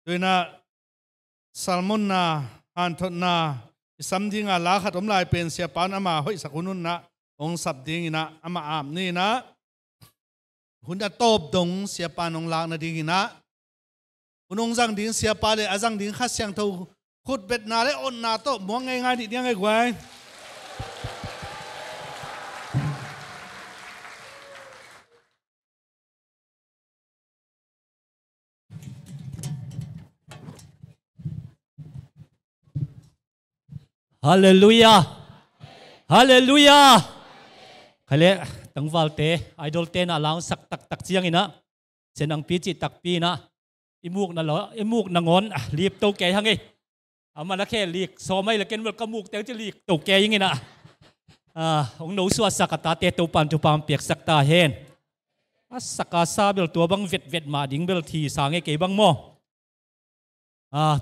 ด้วยนะซัลมอนนะอันทนนะสัมดิ่งลาขัดอมลายเป็นเสียปานอามาห้อยสักคนนู้นนะองสับดิ่งนะอามาอาบนี่นะหุ่นจะตบดงเสียปานองลากนะดิ่งนะหุ่นองจังดิ่งเสียปานเลยอาจังดิ่งขัดเสียงเท่าขุดเบ็ดนาเลยอ่อนนาโตมองง่ายๆดิยังไงกว่าฮาเลลูยาฮาเลลูยาใครเล่ตั้งวัลเตไอดอลเตน่ะลาวสักตักเชียงอีนะเส้นอังปีจิตักปีนะอิมูกนั่นเหรออิมูกนางอนรีบโตแก่ทั้งไงเอามาละแค่ลีกโซไม่ละเกินว่ากมูกแต่จะลีกโตแก่ยังไงนะองหนูสวดสักตาเตตูปันตุปามเปียกสักตาเฮนสักกาซาเบลตัวบังเวดมาดิ่งเบลทีสางไอ้เก๋บังโม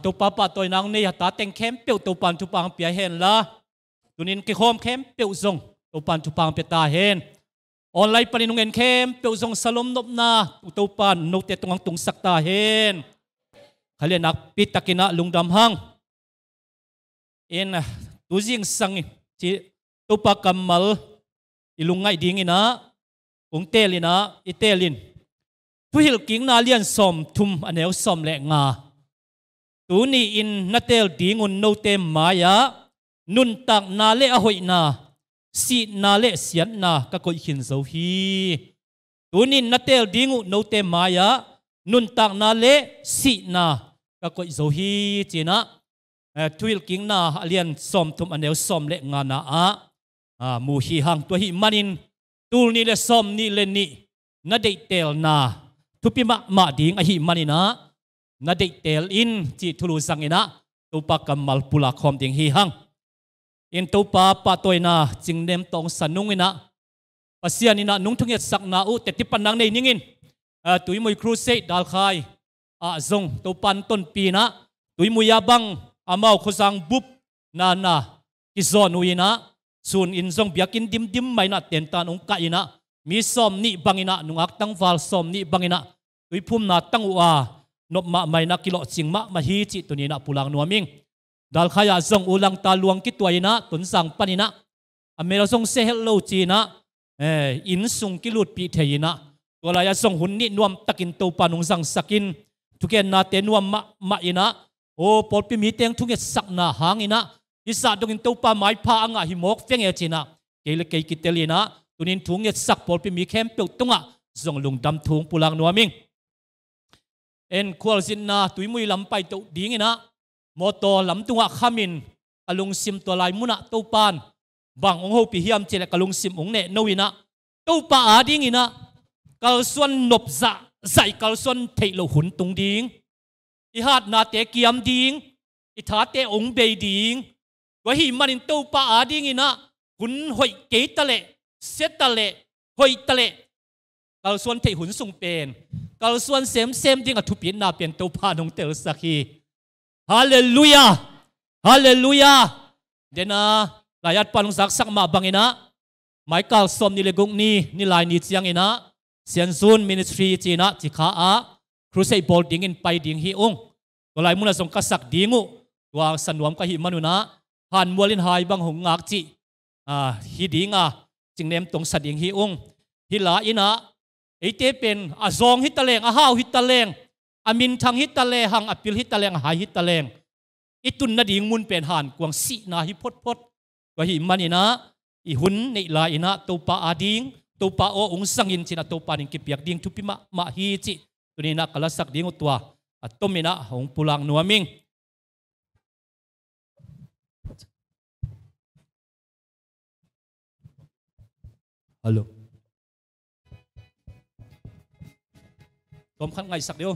ตัวป้าป้าตัวนางนี่ตาเต็งเข้มเปียวตัวปันทุปังเปียเห็นละตัวนี้กิโคมเข้มเปียวทรงตัวปันทุปังเปียตาเห็นออนไลน์ปนินงเงินเข้มเปียวทรงสลมนบนาตัวปันนกเตตงตุงสักตาเห็นเขาเรียกนักปิตะกินะลุงดำหังเอ็นตัวจิงสังจีตัวปากำมัลอีลุงไงดิ่งนะองเตลินะอีเตลินผู้หิลกิ่งนาเลียนสมทุมอันเอวสมแหลงาตัวนี้อินนัดเตลดีงุนโนเตมมายานุนตักนาเลอหอยนาสีนาเลเสียนนาก็กดหินโซฮีตัวนี้นัดเตลดีงุนโนเตมมายานุนตักนาเลสีนาก็กดโซฮีจีนะทวิลกิงนาเลียนสมทุมอันเดลสมเลงานามูฮีหังตัวหิมันินตูนี่เลสมนี่เลนี่นัดเตลนาทุพิมาดิงอหิมันินะนาเดเตลอินจีทุลุสังอินะตุปากำมัลปุลาคอมดิงฮีหังอินตุปาปะตัวนาจิงเนมตองสนุงอินะปัสยานินะนุ่งทุ่งเอ็ดสักนาอุเตติปันนังในนิงินตุยมวยครูเซดัลคายจงตุปันต้นปีนะตุยมวยยาบังอามาขสังบุบนากิซอนุยนะส่วนอินจงเบียกินดิมไม่นะเต็นตานองกะอินะมีสอมนี่บังอินะนุ่งอักตั้งฟาลสอมนี่บังอินะตุยพุ่มนาตั้งว่านบมาไม่นักกิโลจิงมาฮีจิตัวนี้นะปุลังนัวมิงดัลขยะส่งอุลังตาลวงกิตัวนะตุนสังปนินะอเมริกาส่งเซฮลโลจีนะอินสุงกิลุดปีเทียนะตัวลายส่งหุ่นนี่นวมตะกินตัวปานุงสังสักินทุกเกนนาเตนวมมาอินะโอ้ปอลปีมีเตียงทุกเกนสักนาหางอินะอิสระดงอินตัวปาไม้พาอ่างหิมอกเฟียงเอจินะเกลเกยกิเตลีนะตัวนี้ทุงเกนสักปอลปีมีเข้มเปียวตุงะส่งลุงดำทุงปุลังนัวมิงเอ็นควอลสินนาตุยมุยลำไปตัวดิ้งนะมอตอลำตัวขมินกลุงซิมตัวลายมุนะตัวปานบางองค์พิฮิมเจเลกลุงซิมองเนนวินะตัวปาอาดิ้งนะกลส่วนนบจะใส่กลส่วนเทลหุ่นตุงดิ้งอิฮัดนาเตกิยมดิ้งอิทาเตองเบยดิ้งว่าหิมันตัวปาอาดิ้งนะหุ่นหอยเกตเลเซตเลหอยตเลกลส่วนเทหุ่นส่งเป็นกลส่วนเซมดิ้งอทุพินนาเป็นตัวพานงเตลสักทีฮาเลลูยาฮาเลลูยาเดน่าลายอัดปานุสักมาบังอินะไมเคิลสมนิเลกุงนี่ลายนิจยังอินะเซียนซูนมินิสทรีจีนะจิขาครูเซย์บอลดิ้งอินไปดิ้งฮีองตัวลายมุนาส่งกษักดิ้งูตัวสนวมกะหิมนุนะหันมัวลินหายบังหงงักจีฮีดิ้งจึงเนมตรงสัดดิ้งฮีองฮิลาอินะไอเตเป็นซองฮิตตะเลงฮาวฮิตตะเลงอามินทางฮิตตะเลหังอปิลฮิตตะเลงหายฮิตตะเลงอิตุนนาดิ่งมุนเป็นหันกวางสีนาฮิพดว่าหิมันอินะอิหุนในลายอินะตัวปาอาดิ้งตัวปาโอองสังอินจินะตัวปาดิ่งกิบยักดิ่งทุพิมาฮีจิตัวนี้นักกลสักดิ่งอุตัวต้มอินะหงปุลังนัวมิงฮัลโหลต้มขันไงสักเดียว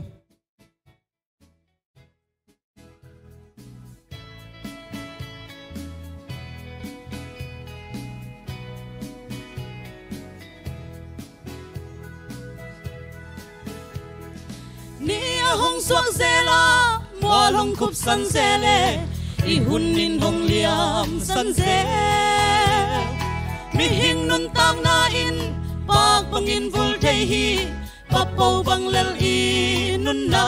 นี่ห้องสวงเซลามัวลงคุบสันเซเลอีหุ่นนินห้องเลียมสันเซมีหิงนุนตามนาอินปากบังอินฟุลเทฮีปะโปบังเลลอีนุนนา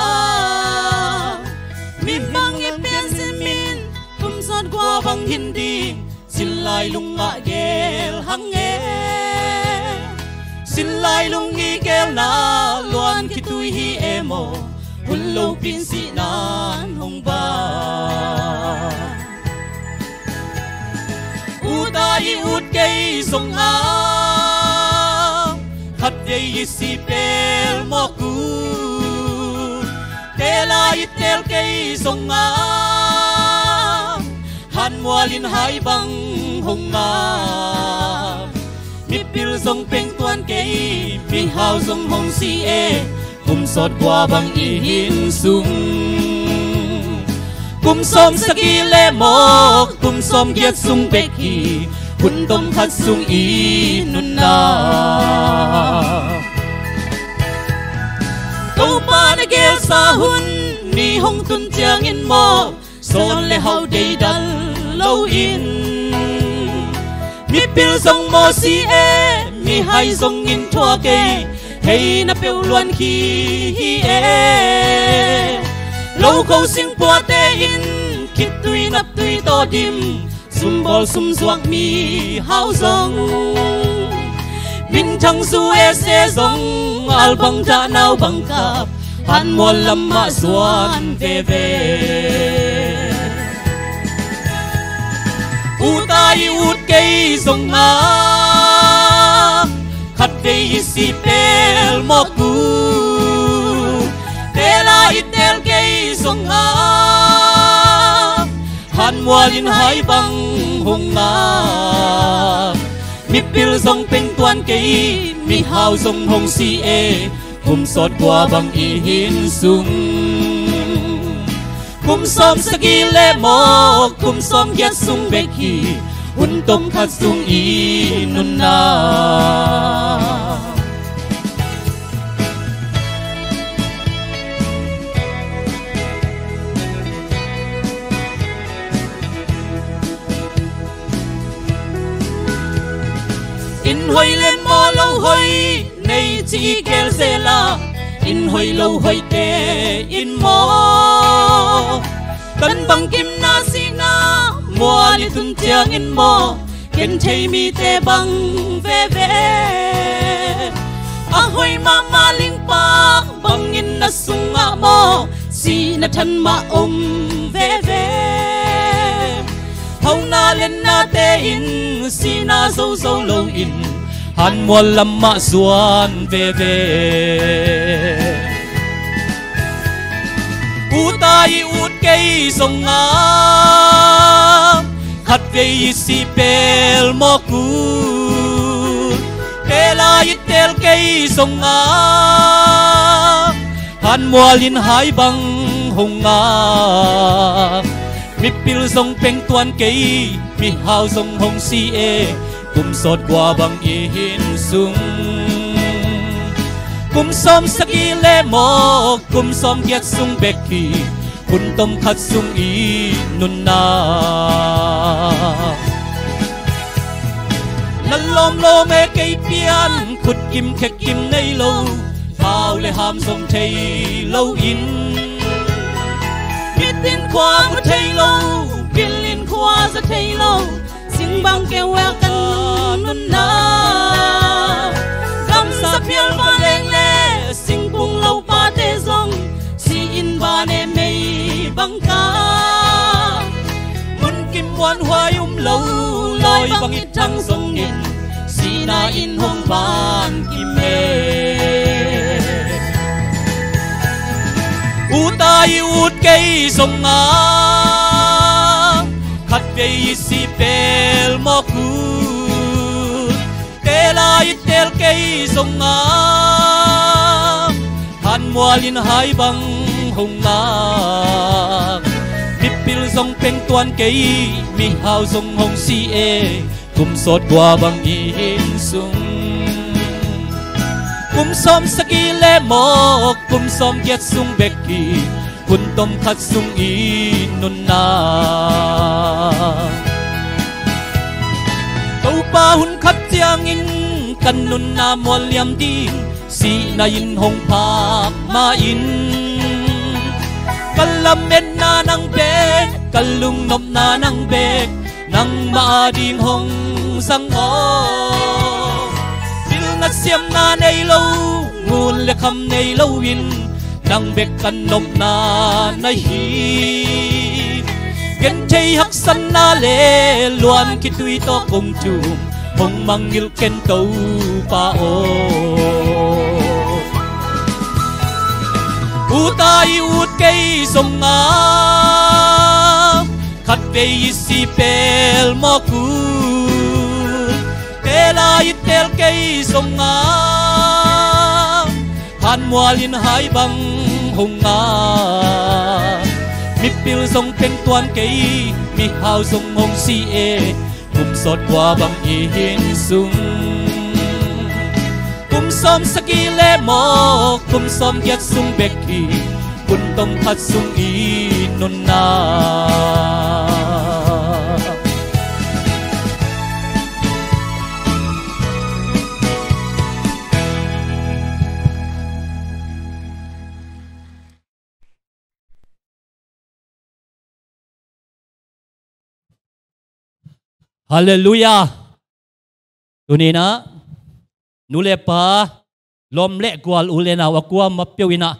hin đi xin lai lung ngạ gel hăng nghe xin lai lung nghi gel na loan khi tui hi emo hun lâu pin si nan hong ba u tai ut cây sông á khát dây si pel mo cu te la it tel cây sông á han mua lin hai băng hồng nga mi pil sông peng tuan cây mi hao sông hồng si e kum sot qua băng i hin sung kum som saki le mo kum som giat sung beki hun tom khat sung i nun na câu pa na gel sa hun ni hong tun chiang in mo son le hau dei dal lâu in mi pil song mo si e mi hai song in thua cây hey na peu luan hi e lâu khâu sing po te in kit tui nap tui to dim sum bol sum zuak mi hao zong min chang su e se zong al bang ta nau bang kap han mo lam ma zuan ve ve u tai ut cây sông á khát cây si pel mo cu te la it tel cây sông á han mua lin hai băng hùng á mi pil sông peng tuan cây mi hao sông hồng si e kum sot qua băng i hin sung kum som saki le mo kum som giat sung beki hun tom khat sung i nun na in hoi lên mo lâu hoi nei chi kel se la in hoi lâu hoi te in mo kan bang kim na si na mua li tun chiang in mo ken thei mi te bang ve ve a hoi ma ma ling pa bang in na sunga mo si na than ma ve ve hau na len na te in si na zo zo lâu in han mua lam ma zuan ve ve u tai ut cây sông á khát cây si pel mo cu te la it tel cây sông á han mua lin hai băng hồng á mi pil sông peng tuan cây mi hao sông hồng si e kum sot qua băng i hin sung kum som saki le mo kum som giat sung beki hun tom khat sung i nun na nan lom lo me cây pian khut kim khek kim nei lo phao le ham sông thei lâu in bitin khoa mu thei lo bilin khoa za thei lo sing bang ke wa kan nun na gam sa pial ba leng le sing pung lâu pa te zong si in ba ne mei bang ka mun kim wan hoa lâu loi bang it thang song in si na in hong ban kim me u tai ut cây sông á khát cây si pel mo cu te la it tel cây sông á han mua lin hai băng hồng á mi pil sông peng tuan cây mi hao sông hồng si e kum sot qua băng i hin sung kum som saki le mo kum som giat sung beki kun tom khat sung i nun na câu pa hun khat chiang in kan nun na mo liam di si na in hong pa ma in kalam men na nang be kalung nom na nang be nang ma ding hong sang o bil na siam na nei lo ngun le kham nei lo win nang bek kan nop na na hi gen chei hak san na le luan ki tui to kong chu hong mangil ken to pa o utai ut kei som nga khát về si pel mo cu tela itel kei som nga han mualin hai bang hong nga mi pil song teng tuan kei mi hao song hong si e kum sot qua bang i hin sung kum som sakile mo kum som giat sung beki kun tong khat sung i non na Hallelujah. Tunina nule pa lom le gwal ulena wakwa mapiwina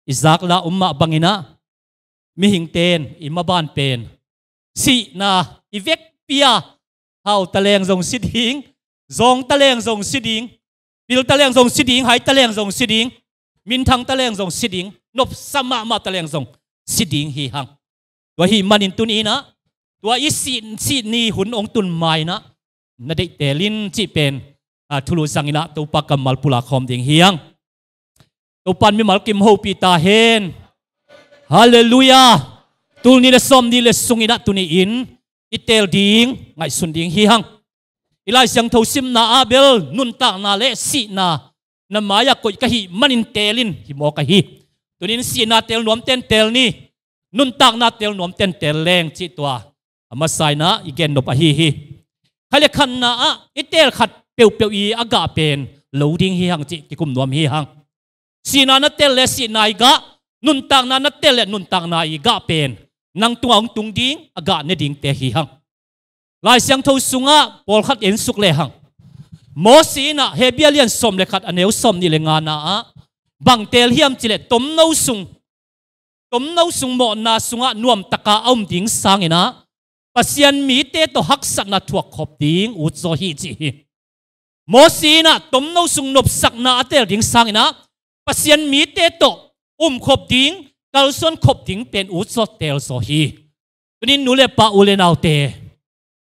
izak la umma bangina mihing ten imaban pen si na ivek pia hau taleng zong siding zong taleng zong siding bil taleng zong siding hai taleng zong siding min thang taleng zong siding nop sama ma taleng zong siding hi hang wa hi manin tuninaตัวอีสินี่หุ่นองตุนไม้นะนั่นเด็กเตลินจีเป็นทุลุสังอินะตัวปักกัมมัลปุลาคอมเดียงเฮียงตัวปันมีมัลกิมโฮปีตาเฮนฮาเลลูยาตัวนี้เลสอมนี่เลสุงอินะตัวนี้อินอิเตลดิงไงสุนดิงเฮียงอีไลสังทูซิมนาอาเบลนุนตากนาเลสีนาน้ำมายากดกะฮิมันอินเตลินฮิโมกะฮิตัวนี้สีนาเตลนวมเตนเตลนี่นุนตากนาเตลนวมเตนเตลแรงจีตัวมาใส่นะอีกนนบะฮีฮีใครเรียกขันนะอิเตลขัดเปียวเปียวอีอากาเป็นเหลวดิ้งฮีหังจิกิกุมนวมฮีหังสีนานัตเตลเลสีนายกะนุนตังนานัตเตลเลนุนตังนายกะเป็นนังตัวองตุงดิ้งอากาเนดิ้งเตฮีหังลายเสียงทูสุงะปอลขัดเอ็นสุกเลหังโมสีนะเฮเบียเลียนสมเลขัดอเนวสมนี่เลงานะบังเตลเฮียมจิเลตมนูสุงโมนาสุงะนวมตะกาอมดิ้งสังเนะปัสยันมีเตตหักสักนาทวกขบดิ้งอุจโซฮีจีโมสีนะตมนูสุงนบสักนาเตลดิ้งสังนะปัสยันมีเตตขบดิ้งกัลส่วนขบดิ้งเป็นอุจโซเตลโซฮีตัวนี้นูเลปะอุเลนาวเต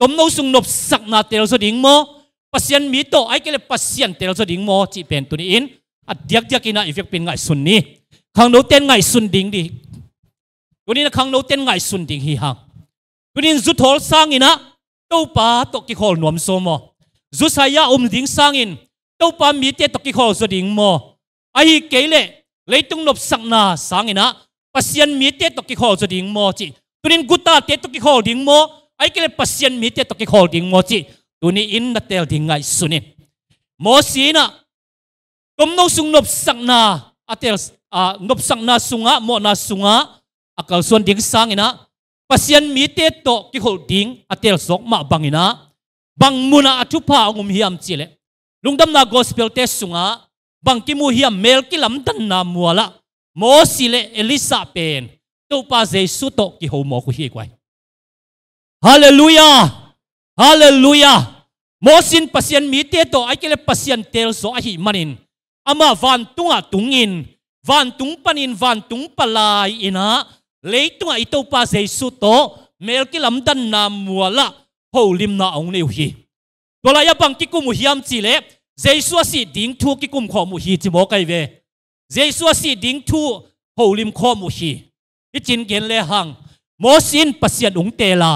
ตมนูสุงนบสักนาเตลโซดิ้งโมปัสยันมีโตไอเกลปัสยันเตลโซดิ้งโมจีเป็นตัวนี้อินอัดเดียกอินะอีเฟกเป็นไงสุนนี้ขังโนเต้นไงสุนดิ้งดิตัวนี้นะขังโนเต้นไงสุนดิ้งฮีฮังตัวนี้จุดทอลสร้างอินะตัวป้าตกกิโคลนวมโซโมจุดสายาดิ้งสร้างอินตัวป้ามีเตตกกิโคลสดิ้งโมไอ้เกลเลยตุงนบสักนาสร้างอินะปัสยันมีเตตกกิโคลสดิ้งโมจีตัวนี้กุตาเตตกกิโคลดิ้งโมไอ้เกลปัสยันมีเตตกกิโคลดิ้งโมจีตัวนี้อินนัตเตลดิ้งไงสุนิโมสีนะตุมโนสุงนบสักนาอัตเตลนบสักนาสุงะโมนาสุงะอักลส่วนดิ้งสร้างอินะปัสยันมีเตโตกิโคดิ้งอัตเตลสกมาบังอินะบังมุนาอทุพางุมฮิมจิเลลุงดำนากอสเปลเตสุงะบังกิมูฮิมเมลกิลัมดันนามัวละโมสิเลเอลิซาเป็นตัวป้าเจสุโตกิโฮโมกุฮิกไว้ฮาเลลูยาฮาเลลูยาโมสินปัสยันมีเตโตไอเกเลปัสยันเตลโซอหิมันินอามาวันตุงะตุงอินวันตุงปันินวันตุงปลายอินะเลยตัวไอตัวป้าเจสุโตเมลกิลัมดันนามัวละโฮลิมนาองเนวฮีตัวละยาบังกิกุมุฮิมจิเลเจสุอาศิดิ้งทูกิกุมขอมุฮีจิโมไกเวเจสุอาศิดิ้งทูโฮลิมขอมุฮีอิจินเกนเลหังโมสินปัสยันอุงเตลา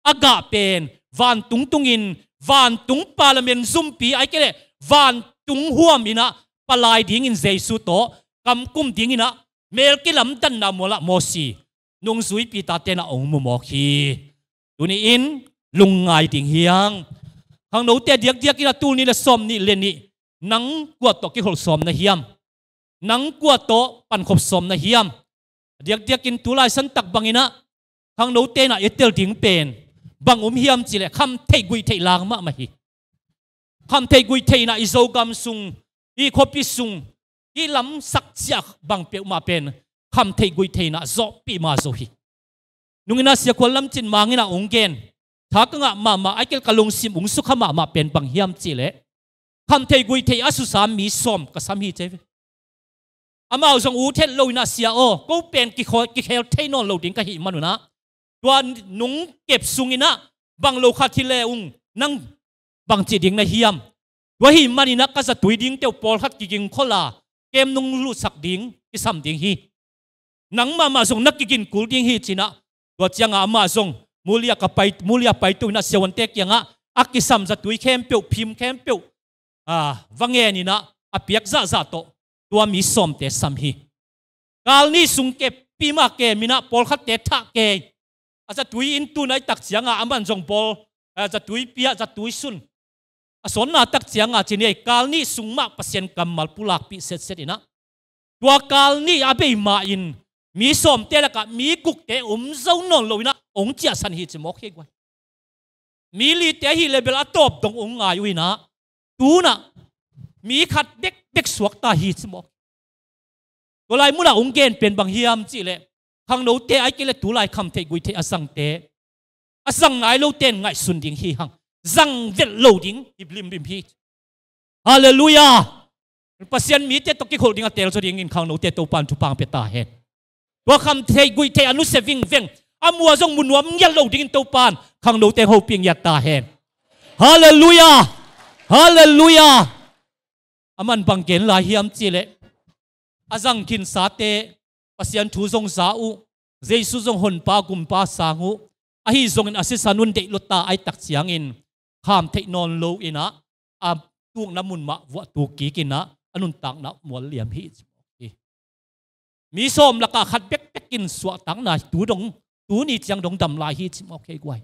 อากาเป็นวันตุงตุงอินวันตุงปาลเมนซุมปีไอเกเลวันตุงหัวมินะปลายดิ้งอินเจสุโตกำกุมดิ้งอินะเมลกิลัมดันนามัวละโมซีนุงสุยปีตาเตนะองมุโมคีตัวนี้อินลุงไงติงเฮียงทางโน้ตเดียกกินตูนี่ละสมนี่เลนี่นังกวดตกิโคลสมนะเฮียมนังกวดโตปันขบสมนะเฮียมเดียกกินตูไลสันตักบังอินะทางโน้ตนะเอเตลดิ้งเป็น บางเฮียมจีเล่คำเทกุยเทลางมาฮีคำเทกุยเทน่ะอิโซกัมซุงอีคบปิซุงอีลำสักเสียบางเปียวมาเป็นคำเทกุยเทน่ะโซปีมาโซฮีนุ่งน่าเสียคนลำจินมางิน่ะองเกนถ้าก็งะมาไอเกลกะลงซิมองสุขมาเป็นบางเฮียมจีเล่คำเทกุยเทอสุสามีสมก็สามีเจวิอามาส่งอูเทลโลน่าเสียโอก็เป็นกิเคลเทนอนโลดิ้งก็หิมันนะตัวนุ่งเก็บซุงอินะบางโลคาทิเลอุงนั่งบางจีดิ้งในเฮียมตัวหิมันนะก็จะตุยดิ้งเตียวปอลขัดกิงโคลาเกมนุ่งลุสักดิ้งกิสัมดิ้งฮีนังมาส่งนักกินกูดิ้งฮีจีนะตัวจังอามาส่งมูเลียกับไปตัวน่ะเสียวันเตกยังอ่ะอักกิสัมจะตุยเข้มเปียวพิมเข้มเปียววังเงินนี่นะอภิยักษ์ซาโตตัวมีสมเตสัมฮีกาลนี้สุงเก็บปีมาเกมินะปอลขัดเตทักเกอาจจะตุยอินตูในตักเสียงอามันจงปอลอาจจะตุยเปียจะตุยซุนส่วนน่ะตักเสียงจีนี่กาลนี้สุงมากเปอร์เซ็นต์กำมัลปุลักปีเสร็จนะตัวกาลนี้อาเบยมาอินมีสมเตละกับมีกุกเตเจ้านนเลยนะองเจียสันฮิจมอกเฮกไว้มีลีเตฮิเลเบลอัตบตรงองอายุนะตูน่ะมีขัดเด็กสวกตาฮีสมอกตัวลายมุนาองเกนเป็นบางเฮียมจีเล่ทางโนเตไอเกลตัวลายคำเทกุยเทอสังเตอสังไงโลเตนไงสุนดิงฮีหังสังเวลโลดิงอิบลิมฮีฮาเลลูยาปัสยันมีเตตกิโคดิงเตลโซดิงอินทางโนเตตัวปันทุปังเปตาเฮตัวคำเทกุยเทอนุเซวิงเวงอามัวจงมุนวมยัลโลดิงตัวปันทางโนเตโฮปิงยัตตาเฮฮาเลลูยาฮาเลลูยาอามันบังเกนลาเฮียมจีเล่อาจังกินสาเตปัสยันทูซงสาอูเจสุซงหนปากุมปาสางูอาฮิซงอินอาศิสานุนเดลุตตาไอตักเสียงอินข้ามเทนอนโลอินะอาตุกน้ำมุนมาวัตุกีกินะอนุนตักนะมวลเหลี่ยมฮีมีส้มละกาขัดเบ็กกินสวตังนะตูนี่จังดงดำลายฮีจิมโอเคกวย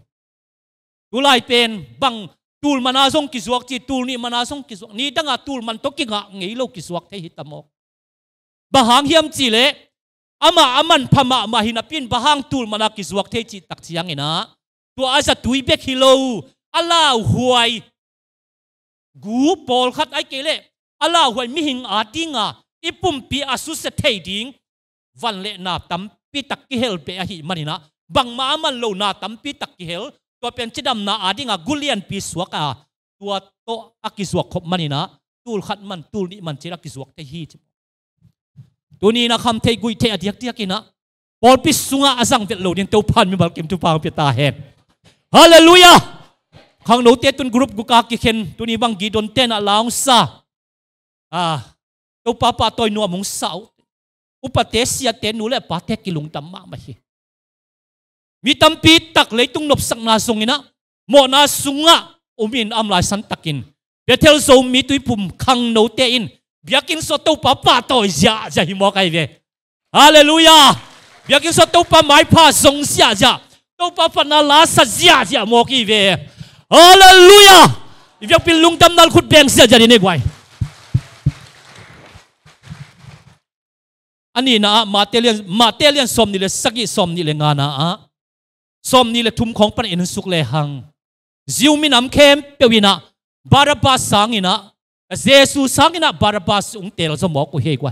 ตูลายเป็นบังตูลมันอาส่งกิสวกจีตูลนี่มันอาส่งกิสวกนี่ดังอาตูลมันตกิงะงี้โลกิสวกเทหิตามอกบะหางเฮียมจีเล่อามันพม่ามาหินาปินบะหางตูลมันอากิสวกเทจิตักเสียงเนะตัวอาจะตุยเบกฮิโลอัลลาหวยกูปอลขัดไอเกเล่อัลลาหวยมิหิงอาดิงะอิปุ่มปีอาสุเซเทดิงวันเล่นาตัมปีตักกิเฮลเบอหิมันนะบังมามันโลนาตัมปีตักกิเฮลตัวเป็นจิดำนาอาดิงะกุเลียนปีสวกตัวโตอากิสวกขบมันนะตูลขัดมันตูลนี่มันจิรักกิสวกเทฮีตัวนี้นะคำเทกุยเทอดียกินะปอลปิสุงะอาสังเวลโลดินเต้าพันมีบัลกิมทุปางเปตาเฮนฮาเลลูยาข้างโนเตตุนกรุ๊ปกุกากิเคนตัวนี้บังกีดนเตนะลาวซาตัวป้าตัวนัวมงสาวอุปเทเสียเตนูเลป้าเทกิลุงตัมมาไม่มีตัมปีตักเลยตุงนบสักนาสงอินะโมนาสุงะอุมินอัมลายสันตักินเบเทลโซมีตุยปุ่มข้างโนเตอินเบียกินสตูป้าตัวจะหิมอกไอเวฮาเลลูยาเบียกินสตูป้าไม้ผ้าทรงเสียจะตัวป้าปนาลาสัจจะมอกไอเวฮาเลลูยาเบียกินลุงตำนัลขุดแบงเสียจะดีเนกไวอันนี้นะมาเตเลียนสมนี่เลยสักยี่สมนี่เลยงานะสมนี่เลยทุ่มของปันอินสุกเลยหังจิวมินำเข้มเปียวินะบาราบาสังอินะเยซูสังอินะบาราบาสอุงเตลสมอกกูเฮกไว้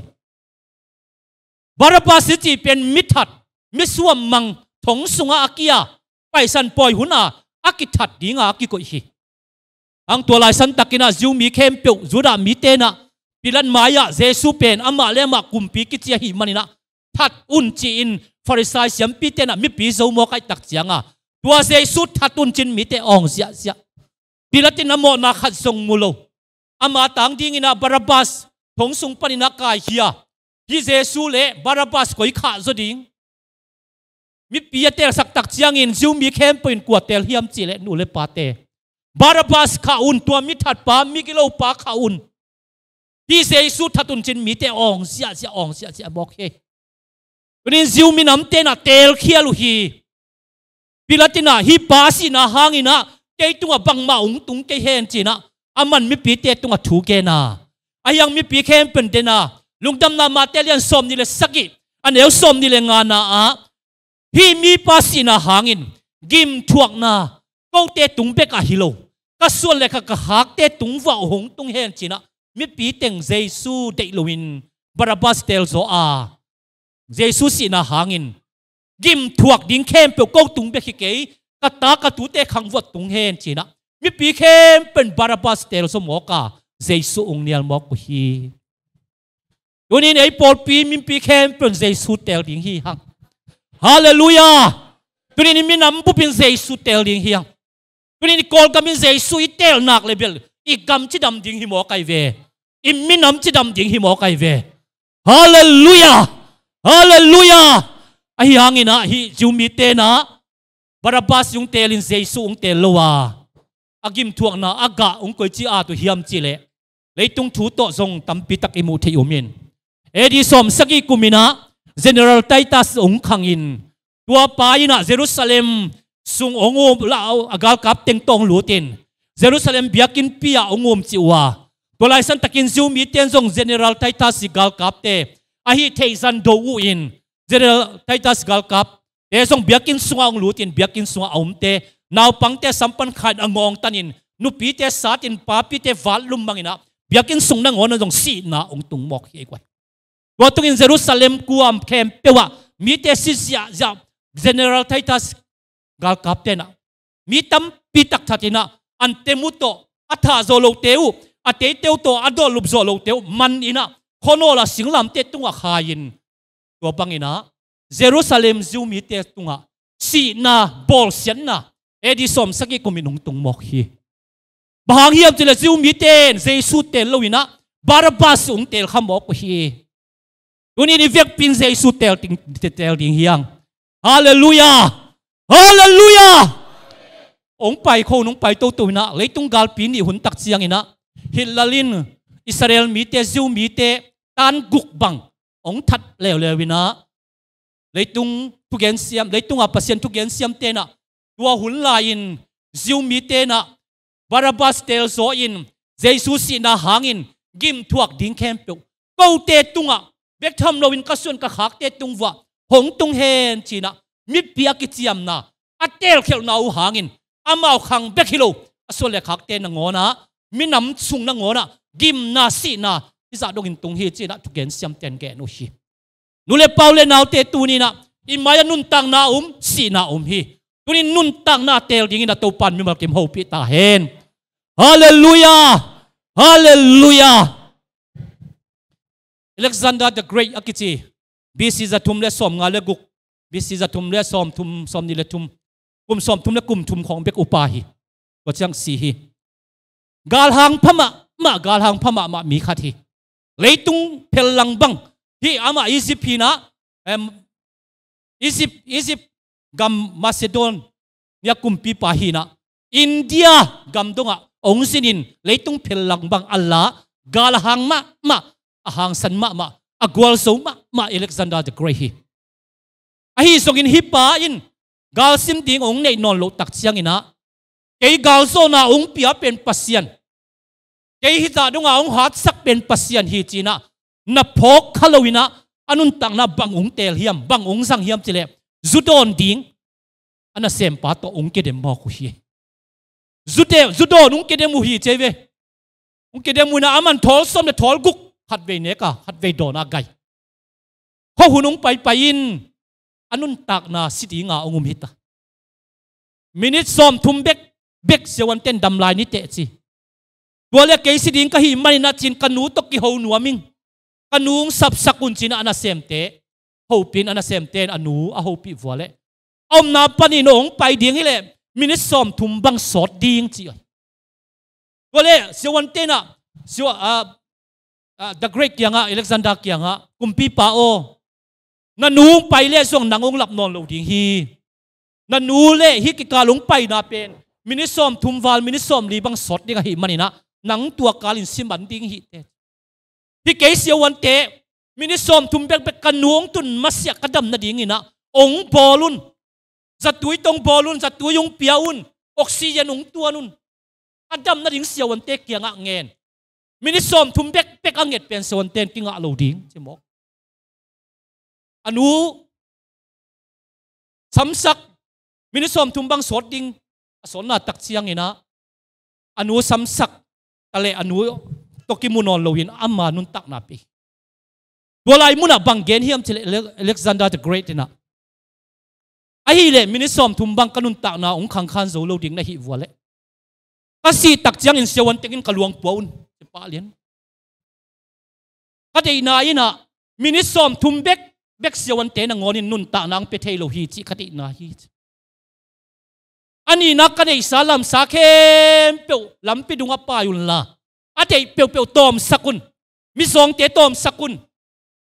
บาราบาสจีเป็นมิทัดมิสวมมังถงสุงอากิยาไปสันปอยหุนาอากิทัดดีงาอากิโกฮีอังตัวลายสันตักินะจิวมีเข้มเปียวจุดามีเตนะพิลันมายาเยซูเป็นอามาเลมากุมปีกิจยาหิมันนะทัดอุนจีนฟาริสายเสียมปีเตนะมิปีโซโมกไอตักเสียงตัวเยซูทัดอุนจินมีเตองเสียพิลัตินโมนาขัดทรงมุโลอามาต่างดิ้งนะบาราบาสทงสุงปนินักกายเฮียฮิเยซูเล่บาราบาสก็อีขาจดิ้งมิปีเตสักตักเสียงอินจิวมีเข้มเป็นกวดเตลเฮียมจีเลนูเลปาเตบาราบาสขาอุนตัวมิทัดปามิกิโลปาขาอุนที่เยซูทัดอุนจินมีเตองเสียบอกเฮวันนี้จิวมีน้ำเตนะเตลเขียลุฮีพิลาตินะฮิปาสินะหางินะเกยตัวบังมาอุงตุงเกยเฮนจีนะอามันมีปีเตตัวถูกเกนะอายังมีปีเข้มเป็นเดนะลุงดำนามาเตเลียนสมนี่เลยสักกี่อันเอวสมนี่เลยงานะฮิมีปาสินะหางินกิมทวกนะ câu tê tung bê cả hilo cả xuân lại cả hạc tê tung vào hồng tung hen chỉ na mi pi teng Giêsu dei loin Barabbas tel zo a Giêsu si na hangin gim thuak ding khem pe câu tung bê khi cái cả ta cả tu tê khang vot tung hen chỉ na mi pi khem pen Barabbas tel zo mo ka Giêsu ung nial mo ku hi Tunin ay Paul pi mi pi khem pen Giêsu tel ding hi hang Hallelujah Tunin mi nam bu pin Giêsu tel ding hi hang Tunin kol kamin Giêsu itel nak level igam chi dam ding hi mo kai ve mi nam chi dam ding hi mo kai ve Hallelujah Hallelujah ai hangina hi jumi te na Barabbas yung telin Giêsu ung tel lowa agim thuak na aga ung koi chi a tu hiam chi le leitung thu to zong tampi tak imu thei umin edi som sagi kumina General Titus ung khangin tua pa ina Jerusalem sung ongom lao agal kap teng tong lutin Jerusalem biakin pia ongom chiwa tolai san takin jumi ten zong General Titus gal kap te ahi theizan do u in General Titus gal kap te zong biakin sunga ong lutin biakin sunga omte naw pangte sampan khat angong tanin nupi te satin papi te valum mangina biakin sung nang on zong si na ong tung mok hi kwai watung in Jerusalem kuam kem pewa mi te sisia ja General Titus gal kaptena mi tam pitak thatina antemuto atha zo lo teu ate teu to ado lup zo lo teu man ina khonola singlam te tunga khain to bangina Jerusalem zu mi te tunga si na bol sian na edi som saki kuminung tung mok hi bahang hiam tila zu mi ten Jesu tel loina Barabbas ung tel khamok hi Tuni ni vek pin Jesu tel ding hiang Hallelujah Hallelujah ong pai kho nong pai to na leitung gal pin ni hun tak chiang ina hilalin Israel mi te zu mi te tan guk bang ong that lew lewina leitung tugen siam leitung apasian tugen siam te na tua hun lain zu mi te na Barabbas tel zo in Jesu si na hangin gim thuak ding kem pe ko te tunga bek tham lowin ka sun ka khak te tungwa hong tung hen china mi pia ki chiam na atel khel nau hangin amau khang bek hilo asole khak te na ngona mi nam chung na ngona gim na si na isa dongin tung hi china tugen siam ten ge no hi nule paule nau te tu ni na imaya nun tang na si na hi tunin nun tang na tel ding na to pan mi mal kem ho pi ta hen Hallelujah Hallelujah Alexander the Great akichi BC za tum le som nga le guk BC za tum le som tum som ni le tum kum som tum le kum tum khong bek upahi ko chang si hi gal hang phama ma mi khathi leitung phel lang bang hi ama Egypt hina Egypt gam Macedon ya kum pi pa hina India gam donga ong sinin leitung phel lang bang Allah gal hang ma ahang san ma agwal so ma Alexander the Great hi ahi songin hipa in gal sim ding ong nei non lo tak chiang ina ei gal so na ong pia pen pasian ei hita donga ong hat sak pen pasian hi china na phok khalowina anun tang na bang ong tel hiam bang ong sang hiam chile zudon ding ana sem pa to ong ke dem mo khu hi zudon ong ke dem mu hi cheve ong ke dem mu na aman thol som le thol guk hat ve ne ka hat ve don a gai ho hunung pai in anun tak na city nga ongum hita minute som thum bek sewan ten dam lai ni te chi wala ke siding ka hi mani na chin kanu to ki ho nuaming kanung sap sakun china ana semte ho pin ana semten anu a ho pi wale om na pani nong pai ding hi le minute som thum bang sot ding chi wale sewan ten a the Great kianga Alexander kianga kumpi pa o nanung pai le song nangong lap non lo ding hi nanu le hi ki kalung pai na pen minisom thumwal minisom li bang sot ding hi manina nang tua kalin simban ding hi te hi ke siawan te minisom thumbek bek kanuong tun masya kadam na ding ina ong bolun zatui tong bolun zatui yung piaun oxygen ong tuanun kadam na ding siawan te kianga ngen minisom thumbek pek anget pen siawan ten kinga lo ding chimo anu samsak minisom tumbang sot ding สนนาตักเชียงอินะอนุสัมสักทะเลอนุตกิมุนอนโลหินอามานุนตักนาปีตัวลายมุนบังเกนเฮียมเชลเล็กซานดรา the Great นะไอ้เล่มินิสอมทุ่มบังกันุนตักนาองค์ขังขันโซโลดิ่งในหิวัวเล่ก็สีตักเชียงอินเซวันเต็กินกลวงปวนจะปาเลียนก็ได้นาอินะมินิสอมทุ่มเบกเซวันเตนงอนินนุนตักนางเปเทโลหิจิก็ได้นาฮิอันนี้นักกันไอ้สาลัมสาเข้มเปียวลำไปดุงอปายุนละอาเจเปียวตอมสกุลมีสองเตตอมสกุล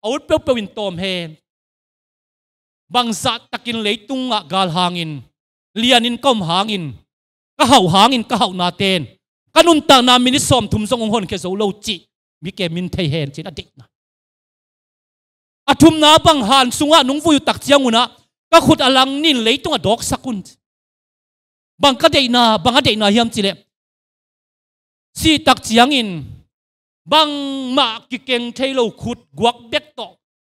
เอาเปียวอินตอมเฮบางสัตตะกินเลยตุงอะกาลหางินเลียนินก้มหางินก็เห่าหางินก็เห่านาเตนก็นุนตานามินิสอมทุ่มทรงองค์หนเคโซโลจิมีแกมินไทเฮนจินอเด็กนะอาทุ่มนาบังหันสุงะนุงฟูอยู่ตักเจียงอุนะก็ขุดอลังนินเลยตุงอะดอกสกุลบางก็ได้นาบางก็ได้นาเฮียมจิเลสีตักเจียงอินบางมากิเกงเทโลขุดกวักเบ็กโต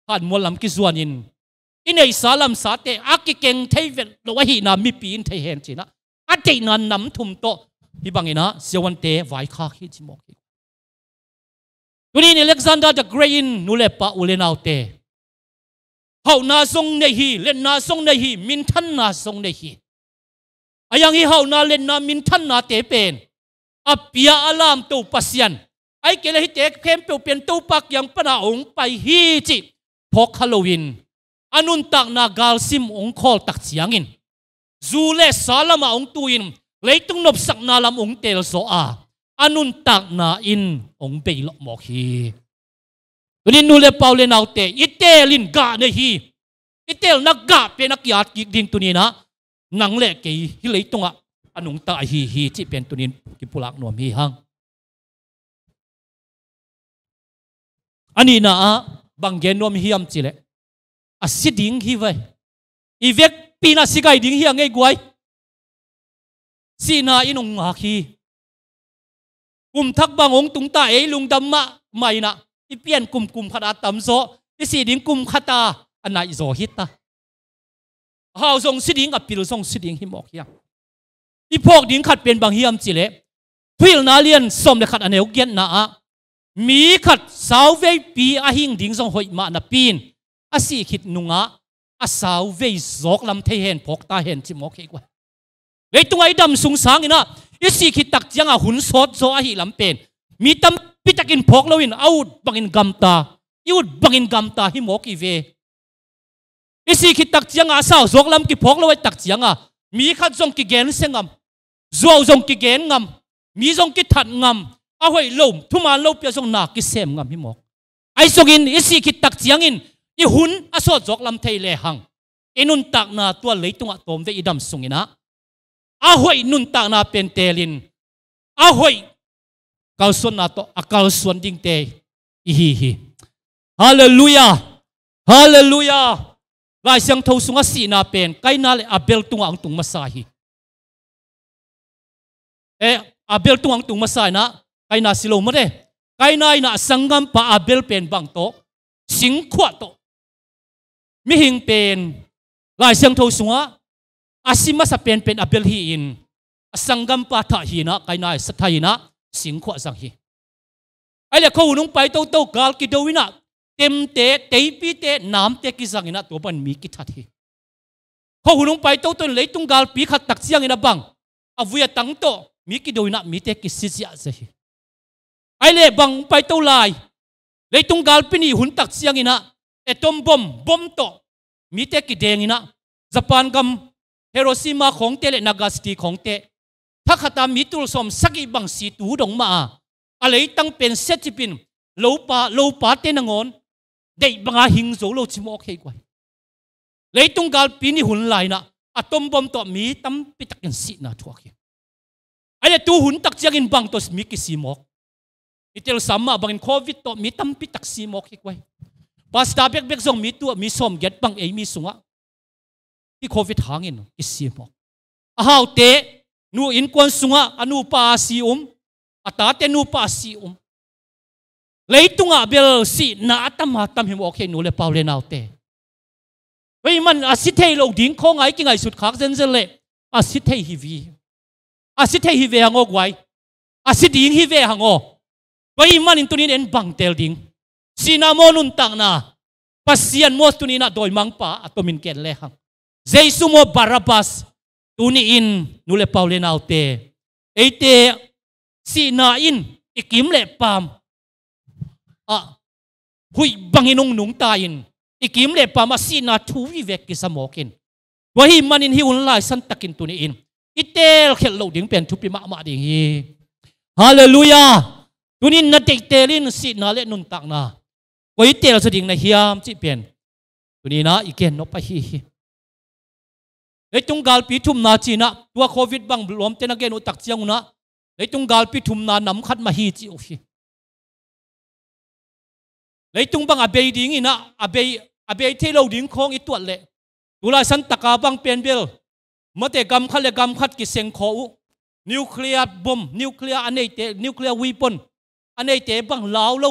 ผ่านมวลลำกิจวนอินอินไอสาลัมสาเตอากิเกงเทเวลโลวะฮีนามีปีนเทเฮนจินะอาเจนันนำทุ่มโตฮิบังอินะเสียวันเตไว้ข้าฮิจิมอกตัวนี้อเล็กซานดรา the Great นูเลปะอุเลนาวเตเขานาทรงในฮีเล่นนาทรงในฮีมินทันนาทรงในฮีอายังฮิเฮานาเล่นนามินทันนาเตเป็นอภิยาอลามตูปัสยันไอเกลฮิเตกเข้มเปียวเป็นตูปักยังปนาองไปฮีจิพกฮาโลวีนอนุนตักนากาลซิมองคอลตักเสียงอินจูเลสาลามาองตูอินเลยตุงนบสักนาลามองเตลโซอาอนุนตักนาอินองเบลมอกฮีตัวนี้นูเลเปาเลนาวเตอิเตลินกาเนฮีอิเตลนักกาเป็นนักยาดกิดิงตัวนี้นะนังเล็กกี่ฮิเลยตรงอ่ะอนุงตาฮีที่เป็นตัวนี้กิปุลักนวมฮีฮังอันนี้นะบางเกนนวมฮีอัมจิเลอาศิดิ่งฮีไว้อีเวกปีน่าสิกายดิ่งฮีอังไงกวยสีนาอินองอาฮีกุมทักบางองตุงตาเอลุงดำมะไม่นะอีเปลี่ยนกุมขนาดต่ำโซอีสีดิ่งกุมขตาอันไหนโซฮิตตาเฮาทรงสิดิ่งกับปิลทรงสิดิ่งหิมอกเฮียอีพวกดิ่งขัดเป็นบางเฮียมจิเลพิลนาเลียนสมเลขัดอันเอวเกียนนะมีขัดสาวเวปีอาหิงดิ่งทรงหอยมานาปีนอาศัยขิดนุงอาสาวเวจอกลำเทเห็นพกตาเห็นจิมอกเฮกว่าเลยตัวไอ้ดำสุงสางอินะอีสิขิดตักยังหุ่นสดโซอาหิลำเป็นมีตำปิตักินพกลวินเอาบังอินกัมตายูดบังอินกัมตาหิมอกอีเวอีสิขิดตักยังสาวจอกลำกิพกลวิตักยังมีขัดทรงกิเกนเสงำจัวทรงกิเกนงำมีทรงกิถัดงำเอาไว้ลมทุมาลมเปียทรงนักกิเสมงำหิมอกไอ้ทรงอินอีสิขิดตักยังอินอีหุ่นอสอดจอกลำเทเลหังอินุนตักนาตัวเลยตัวตอมเวอีดำสุงอินะอาหวยนุนตักนาเป็นเตลินอาหวยกาลส่วนนาโตอากาลส่วนดิ่งเตอีฮีฮาเลลูยาฮาเลลูยาลายเสียงทูสุงสีนาเป็นไกนาเลอาเบลตุงอังตุงมาสาฮีอาเบลตุงอังตุงมาสายนะไกนาสิโลมาเดไกนาอินะสังกัมปะอาเบลเป็นบางโตสิงขวดโตมิหิงเป็นลายเสียงทูสุงอาซิมาสเป็นอาเบลฮีอินสังกัมปะทาฮีนะไกนาสัทฮีนะสิงขวดสังฮีไอเล่เขาหุ่นไปโตกาลกิโดวินะเต็มเตะปีเตะน้ำเตะกิสังอินะตัวมันมีกิทัดฮีเขาหุ่นไปโตเลยตุงกาลปีขัดตักเสียงอินะบังอาวุยตังโตมีกิโดวินะมีเตะกิสิจิอาเซฮีไอเล่บังไปโตลายเลยตุงกาลปีนี่หุ่นตักเสียงอินะตอมบอมโตมีเตะกิเดงอินะญี่ปุ่นกัมฮิโรชิมาของเตเลนากาสติของเตถ้าขัดตามมิตุลสมสักอีบังสีตูดงมาอะไรตั้งเป็นเซจิปินโลปาเตนงอนได้บังอาหิงโซโลชิมอกเฮกวยเลยตุงกาลปีนี่หุ่นลายนะอะตอมบอมโตมีตั้มปิตักกันสีนาทัวร์เฮไอ้ตัวหุ่นตักจังอินบังโตสมีกิสีมอกอิเตลสามมาบังอินโควิดโตมีตั้มปิตักสีมอกเฮกวยภาษาเบกส่งมีตัวมีสมเก็ตบังมีสุงะที่โควิดหางอินกิสีมอกอ้าวเตนูอินกวนสุงะอนุปาสีอัตตาเตนูปาสีเลยตุงะเบลสีนาตัมหิมอกเฮนูเลเปาเลนาวเตเฮ้ยมันอาศิเทโลดิ้งของไงกิงไงสุดขากเซนเซเลอาศิเทฮีวี อาศิเทฮิเวหังอกไว้อาศิดิ่งฮิเวหังอไว้มันอินตุนินเอ็นบังเตลดิ่งสีนาโมนุนตังนาปัสยันโมตุนินาโดยมังปะอัตมินเกลเลหังเจสุโมบาราบัสตุนิอินนุเลเปาเลนาวเตเอเตสีนาอินอิกิมเลปามหุยบังอินงนุงตาอินอิกิมเลปามสีนาทูวิเวกิสมอกินไว้มันอินฮิอุนไลสันตักินตุนิอินอิเตลเขลโลดิ่งเป็นทุปิมะมาดิ่งฮีฮาเลลูยาตุนินนัดเตลินสีนาเลนุนตักนาไว้เตลสดิ่งในฮิามจิเป็นตุนินะอีเกนนปะฮีไอ้ตรงกาลปีทุมนาจีนะตัวโควิดบังรวมเตนักเกนุตักเจียงนะไอ้ตรงกาลปีทุมนานำขัดมาฮีจิโอฟีไอ้ตรงบังอเบยดิ่งนะอเบยเทโลดิ่งคงอีตัวเละตุลาสันตะกาบังเป็นเบลเมื่อแต่กำขัดและกำขัดกิเซงโคนิวเคลียร์บอมนิวเคลียร์อันนี้เตนิวเคลียร์วีปอนอันนี้เตบังลาวโล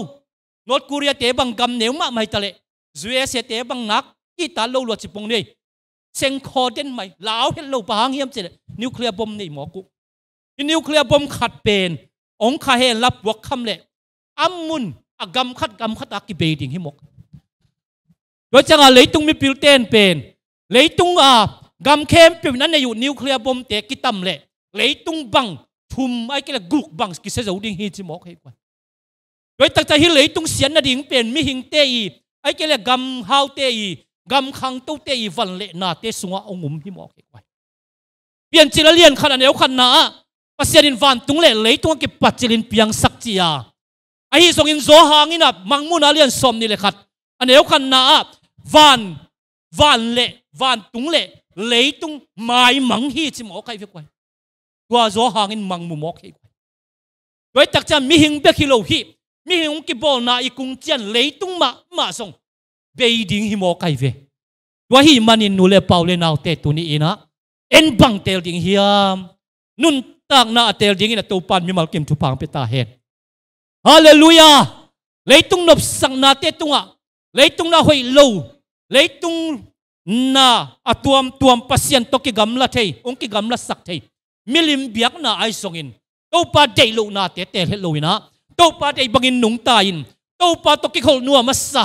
นอร์ทโคเรียเตบังกำเหนียวมาไม่ตะเละยูเอสเตบังนักกีตาโลลวดจิปงนี่เซงโคเดนไม่ลาวเห็นโลปางเยี่ยมเจเลยนิวเคลียร์บอมนี่หมอกุนิวเคลียร์บอมขัดเป็นองค์ข้าเห็นรับวกคำเละอัมมุนกำขัดอากิเบดิ่งหิมกโดยจังอะไรตุงมีปิลเตนเป็นเลยตุงกำเข้มเป็นนั้นในอยู่นิวเคลียร์บอมเตะกิตัมเละเลยตุงบังทุมไอ้กิเลกุกบังกิเสจะดิ่งหิจิมกให้กว่าโดยตั้งใจที่เลยตุงเสียนดิ่งเป็นมิหิงเตอีไอ้กิเลกำฮาวเตอีกำขังตู้เตอีวันเละนาเตสุงะองุมหิมกให้กว่าเปลี่ยนจิลเลียนขนาดเดียวกันนะปัสยาดินวันตุงเละเลยตุงกิปัจจิลินเปียงสักจียาไอ้ที่ส่งอินโซหางอินับมังมุนาเลียนสมนี่เลยครับอันเดียวกันนะวันเละวันตุงเละเลยตุงไม้มังฮีจิมอกใครเพื่อไว้ตัวโซหางอินมังมุมอกให้ไว้โดยตักจะมีหิงเบกิโลฮีมีหิงกิบอลนาอีกุงเจียนเลยตุงมาส่งเบยดิ้งหิมอกใครเพื่อตัวฮีมันอินนูเลเปาเลนาวเตตุนี่นะเอ็นบังเตลดิ้งฮิยามนุนตักนาเตลดิ้งอินตัวปันมีมัลกิมทุพังเปตาเฮนฮาเลลูยาเลยตุงนบสังนาเตตุงะเลยตุงนาหอยโลเลยตุงนาตัวมปัสยันตกิกำละเทยองกิกำละสักเทยมิลิมเบียกนาไอซงอินตัวปาเดโลนาเตเตเฮโลอินะตัวปาเดบังอินนุงตาอินตัวปาตกิขอลนัวมัสซา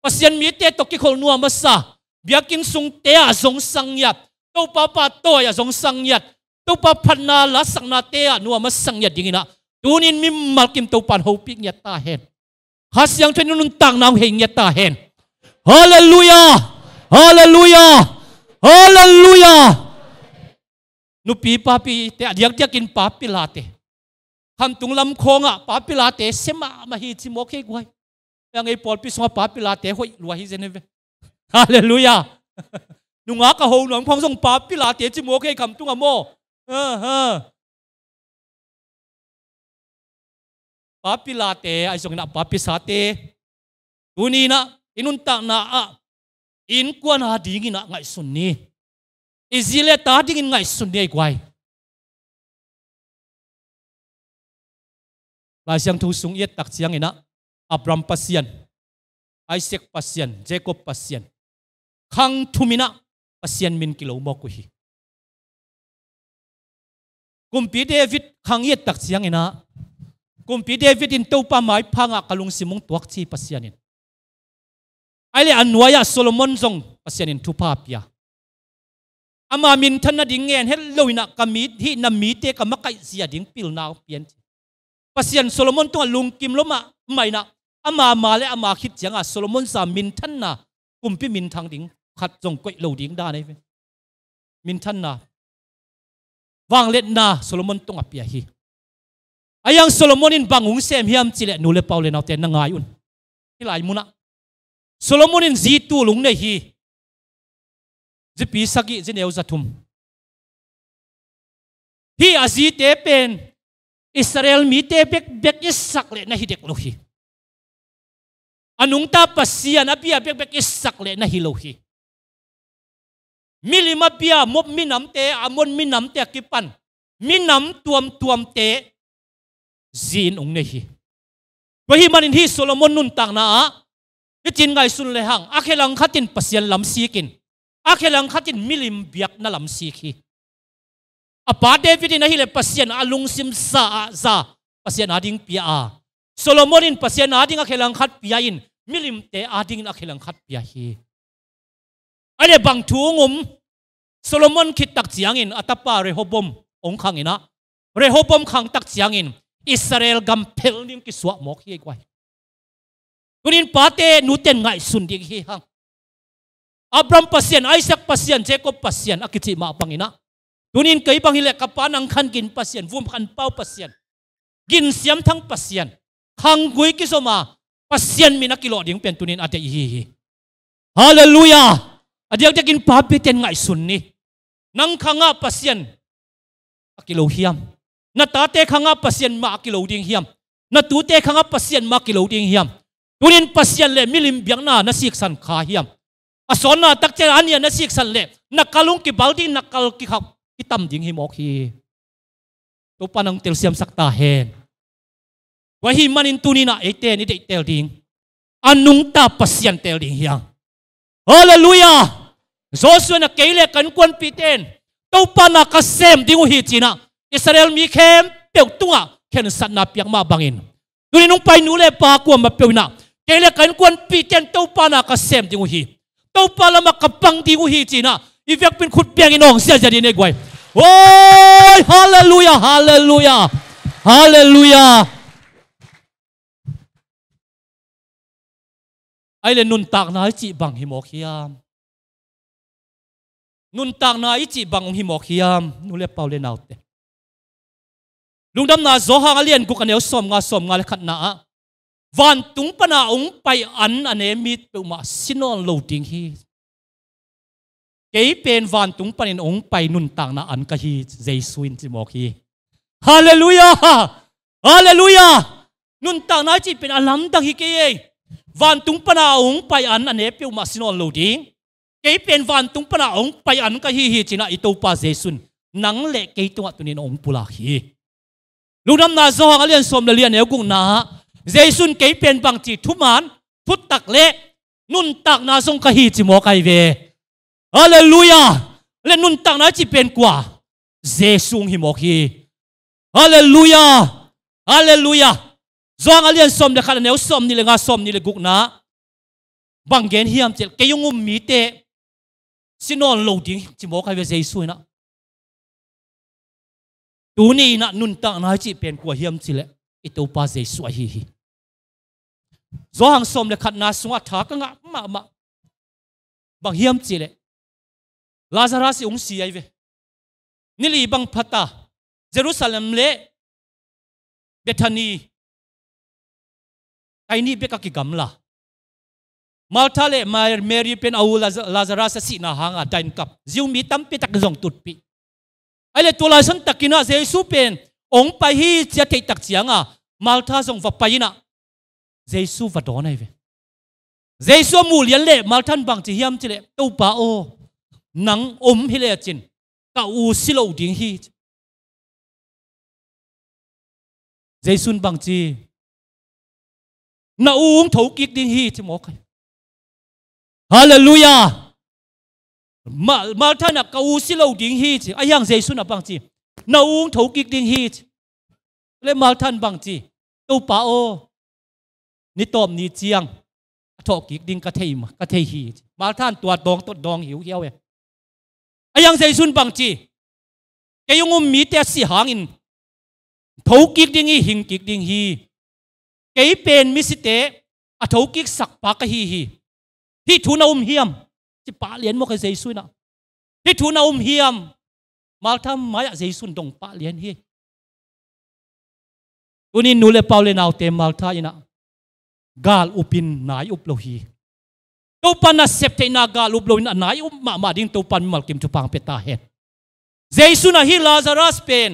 ปัสยันมีเตตกิขอลนัวมัสซาเบียกินสุงเตะซงสังยัดตัวปาโตยซงสังยัดตัวปาพันนาละสังนาเตะนัวมัสสังยัดยิงนะตูนินมิมมัลกิมตัวปันหูปิกเนียตาเห็นฮัสยังชนุนตังนางเฮงเนียตาเห็นฮาเลลูยาฮาเลลูยาฮาเลลูยานุปีปาปีเตะเดียกกินปาปิลาเตคำตุงลำโคงอ่ะปาปิลาเตเสมาฮีจิโมเคกไว้ยังไงปอลปิสมาปาปิลาเตหอยรวยฮิเจเนเวฮาเลลูยานุงอากะโหหนองพงส่งปาปิลาเตจิโมเคคำตุงอะโมปาปิลาเตไอส่งนับปาปิสาเตตุนีนะอินุนตักนะอินกวนหาดิ่งนะไงสุนนีอิซิเลตาดิ่งไงสุนนีไอ้กวายลายเสียงทูสุงเย็ดตักเสียงอินะอับรามปัสยันไอเซกปัสยันเจคอบปัสยันขังทุมินะปัสยันมินกิโลโมกุฮีกุมปีเดวิดขังเย็ดตักเสียงอินะกุมปีเดวิดอินตัวป้าไม้พังอักลุงสิมงตัวชีปัสยานินไอเลอันวายาโซโลมอนซงปัสยานินทุพาพยาอามามินทันนดิ่งเงินเฮลโลวินักกามีที่นำมีเตกมักไอเสียดิ่งปิลนาวเปลี่ยนปัสยันโซโลมอนตัวลุงกิมลมาไม่นะอามาเลอามาคิดจังอ่ะโซโลมอนสามินทันนะกุมปีมินทางดิ่งขัดจงก้อยโลดิ่งได้ไหมมินทันนะวางเล็ดนาโซโลมอนต้องอภิยาฮีอายังโซโลมอนินบังหุงเซมเฮียมจิเลนูเลเปาเลนเอาเตนนงายุนที่หลายมุนะโซโลมอนินจีตูลุงเนฮีจะปีสกิจะเนวจะทุมฮีอาจีเตเป็นอิสราเอลมีเตเบกอิสักเลนะฮิเด็กโลฮีอนุงตาปัสยานะเบียเบกอิสักเลนะฮิโลฮีมิลิมาเบียมบมินำเตอมนมินำเตกิปันมินำตัวมเตจีนองเนฮีวะฮีมันอินฮีโซโลมอนนุนตังนะที่จินไงสุนเลหังอาเคลังขัดินปัสยันลำซีกินอาเคลังขัดินมิลิมเบียกนั่ลำซีกี apa David na hile pasien alung sim sa pasien ading pia Solomonin pasien ading akhelang khat piain milim te ading akhelang khat pia hi ale bang thungum Solomon khit tak chiangin atapa Rehobom ong khangina Rehobom khang tak chiangin Israel gam phel ning ki suwa mok hi kwai kunin pate nuten ngai sun ding hi hang Abraham pasien Isaac pasien Jacob pasien akichi ma pangina tunin kai panghile kapanang khan kin pasien vum khan pau pasien gin siam thang pasien khang gui ki soma pasien mina kilo ding pen tunin ate hi hallelujah adiak takin papiten ngai sunni nang khanga pasien akilo hiam na tate khanga pasien ma akilo ding hiam na tute khanga pasien ma akilo ding hiam tunin pasien le milim biangna na siksan kha hiam asona takche ania na siksan le nakalung ki baldi nakal ki khap kitam ding hi mok hi to panang tel siam sakta hen wa hi manin tunina ete ni de tel ding anung ta pasien tel ding hiang hallelujah Joshua na keile kan kwan piten to pana ka sem ding hi china Israel mi khem peu tunga khen sat na piak ma bangin tunin nung pai nu le pa ko ma peu na keile kan kwan piten to pana ka sem ding hi to pala ma kapang ding hi china ivek pin khut piang inong sia jadi ne gwai oi hallelujah hallelujah hallelujah ai le nun tak na chi bang hi mo khiam nun tak na chi bang hi mo khiam nu le pau le naute lungdam na zo hang alien ku kaneu som nga le khat na van tung pana ong pai an ane mi tu ma sinon lo ding hi kei pen van tung panin ong pai nun tak na an ka hi jesuin chi mo khi hallelujah hallelujah nun tak na chi pen alam dang hi ke van tung pana ong pai an ane piu ma sinon lo ding kei pen van tung pana ong pai an ka hi china ito pa jesun nang le kei tunga tunin ong pula hi lunam na zo hang alian som le lian e kung na jesun kei pen bang chi thuman phut tak le nun tak na song ka hi chi mo kai ve hallelujah le nun tak na chi pen kwa jesung hi mo hi hallelujah hallelujah Zoang alian som de khan neu som ni le nga som ni le guk na bangen hiam chel keyungum mi te sinon loading chi mo kai ve jesu na tu ni na nun ta na chi pen ko hiam chile itu pa jesu hi zoang som le khat na sunga tha ka nga ma bang hiam chile Lazarus ung si ai ve nili bang phata Jerusalem le Bethany ai ni beka ki gamla Martha le Mary pen au Lazarus si na hanga dain kap ziu mi tam pi tak zong tut pi ale tola san takina Jesu pen ong pa hi chia te tak chianga Martha zong va paina Jesu va don ai ve Jesu mu lian le Marthan bang chi hiam chi le to pa o nang hi le chin ka u silo ding hi Jesu bang chi na uung thấu kiết đinh hi chứ mỏ cái hallelujah màท่านน่ะกูสิเราดิ้งฮีchứไอ้ยังเจสุน่ะบางทีna uung thấu kiết đinh hiเลยมาท่านบางทีตัวป้าโอนี่ตอมนี่เจียงถกกิกดิ้งกระเทียมกระเทียฮีมาท่านตัวดองตัวดองหิวเหี้ยวไอ้ยังเจสุนบางทีแกยังมีแต่สิหางอินthấu kiết đinh hiหิงกิกดิ้งฮีkei pen mi site a thau kik sak pa ka hi thu na hiam chi pa lian mo ka jesu na hi thu na hiam mal tham maya jesu dong pa lian hi unin nu le paule naw te mal tha ina gal upin nai up lo hi to pan na sep te na gal up lo na nai up ma ding to pan mal kim chu pang peta het jesu na hi Lazarus pen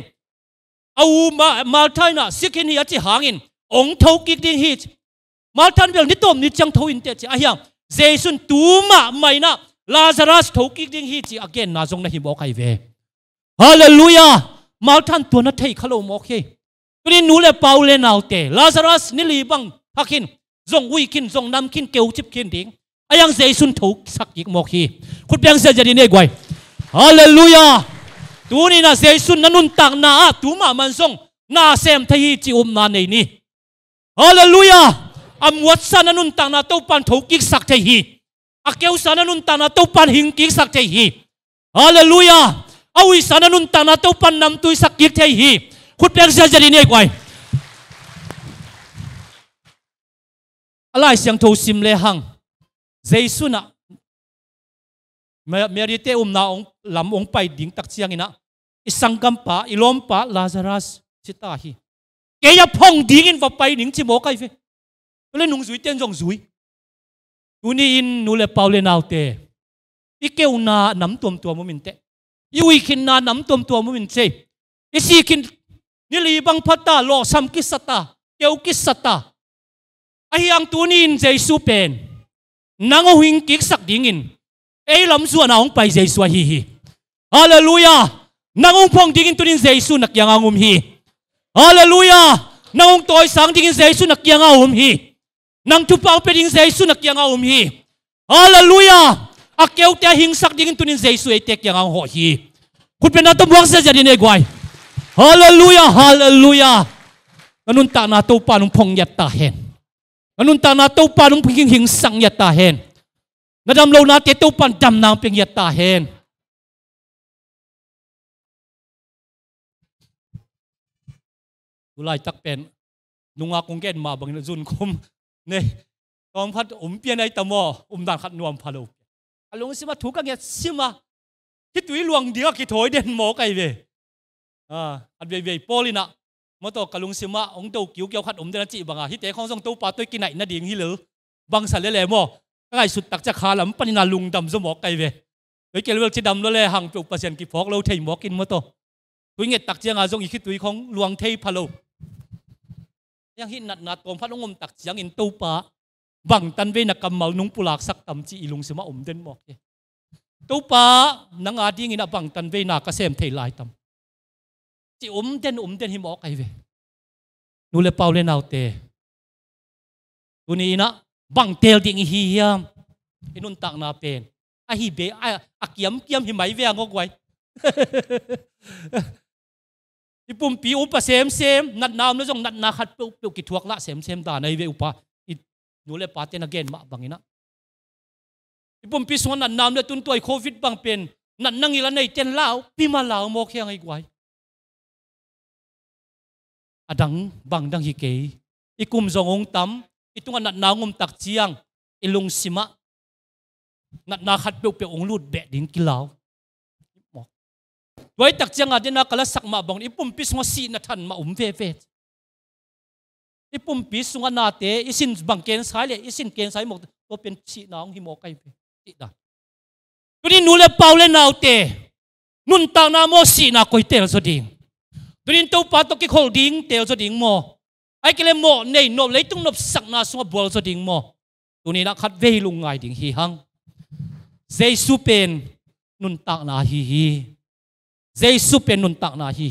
au mal tha na sikin hi achi hangin ong thấu kiết đinh hít mal than bel ni tom ni chang thấu in te chi ahyang Jesun tuma mai na Lazarus thấu kiết đinh hít chi again na jong na hi mo kai ve hallelujah mal than tu na thei khalo mo khi ni nu le pau le naw te Lazarus ni li bang hakin jong wi kin jong nam kin keu chip kin ding ayang Jesun thấu sak ik mo khi khut piang se jadi ne gwai hallelujah ตูนี่นะเจสุนันุนตักนาตูมามันส่งนาเซมที่จิอุมนาในนี้ฮาเลลูยาอำวัดสานันุนตักนาตัวปันถูกกิกสักที่อาเกวสานันุนตักนาตัวปันหิงกิกสักที่ฮาเลลูยาเอาวิสานันุนตักนาตัวปันนำตุยสักกิกที่คุณเพียงเสียจะดีเนี่ยกว่าอะไรเสียงทูซิมเลหังเจสุนะเมียริเตอุมนาองลำองไปดิ่งตักเชียงอินะอิสังกัมปะอิลอมปะลาซารัสสิตาฮีเกียพงดิ่งอินว่าไปดิ่งชิโมไกเฟเลยนุ่งสุยเตียนจงสุยตูนี่อินนูเลเปาเลนาวเตอีเกวนาน้ำตัวมุมินเตอีวิคินนาน้ำตัวมุมินเซอีสีคินนี่ลีบังพัตตาโลซัมกิสตาเกวกิสตาไอ้ยังตูนี่อินเจสุเป็นนางหิงกิกสักดิ่งอินเอ้ลำส่วนน้องไปเจสุฮีฮาเลลูยานางพงดิ่งอินตูนี่เจสุนักยังงุมฮีฮาเลลูยานางตัวสังดิ่งอินเจสุนักยังงุมฮีนางทุบเอาไปดิ่งเจสุนักยังงุมฮีฮาเลลูยาอาเกวแต่หิงสักดิ่งอินตูนี่เจสุเอเตกยังงหัวฮีคุณเป็นนักตบวงเสียจะดีเนกไว้ฮาเลลูยาฮาเลลูยานุนตานาตัวปานุพงยัตตาเห็นนุนตานาตัวปานุพงหิงสังยัตตาเห็นนาดำโลนาเตตัวปันดำนางเพียงยัตตาเห็นดูไล่ตักเป็นนุ่งอาคงเกณฑ์มาบางจุนคุมเนี่ยตอนพัดเปลี่ยนไอ้ตะมอด่านขัดนวมพะโลอารมณ์สิมาถูกกันเนี่ยสิมาคิดตัวหลวงเดียวคิดถอยเด่นหมอไก่เว่อันเว่โปลินะมาต่อกะลุงสิมาตัวกิ้วเกี่ยวขัดเดินจีบังฮิตเตของส่งตัวปลาตัวกินไหนนาดิ่งฮิเลอบางสันเล่หมอไอ้สุดตักจะขาลำปนินาลุงดำสมอไก่เว่เฮ้ยเกลือที่ดำแล้วเลยห่างปลุกเปอร์เซ็นต์กี่พอกเราเทหมอกินมาต่อตัวเงี้ยตักเจียงส่งอีกคิดตัวของหลวงเทพะโลยังหินนัดตรงพัดงมตักเจียงอินตัวปลาบังตันเวนักกำมานุ่งปุลากสักตำจีลุงสิมาเดินหมอกตัวปลานังอาดิ่งอินะบังตันเวนักเกษมเทลายตำจีเดินหิมอกไอเวนูเลเปาเลนเอาเตตัวนี้นะบังเตลดิ่งฮียมอินุนตักนาเป็นไอฮีเบอาเกียมหิมไหมเวียงกไว้ที่ปุ่มปีอุปเสมนัดน้ำแล้วจงนัดนาขัดเปลวกิทวกละเสมด่าในเวอุปนูเลปาเตนเกนมาบังอินะที่ปุ่มปีส่วนนัดน้ำแล้วตุนตัวโควิดบังเป็นนัดนั่งอีละในเจนลาวปีมาลาวโมกยังไงไว้อดังบังดังฮิเกอีกุมจงองตำอีตุงนัดนางมตักเจียงอีลุงสิมะนัดนาขัดเปลวองลูดเบะดิ่งกิลาวไว้ตักเจียงอาเดนักละสักมาบังอีปุ่มปีส่วนสีนัทันมาเวอีปุ่มปีส่วนนาเตอีสินบังเกนสายเลยอีสินเกนสายหมดตัวเป็นสีน้องหิมอกไกเวอีดันตัวนี้นูเลเปาเลนาวเตนุนตานาโมสีนาคอยเตลสดิ่งตัวนี้ตัวปาตัวกิโคดิ่งเตลสดิ่งโมไอ้กิเลโมเนี่ยนบเลยต้องนบสักนาสวบัวสดิ่งโมตัวนี้นักขัดเวลุงไงดิ่งฮีฮังเจสุเป็นนุนตานาฮีเจสุเป็นนุนตักนาฮี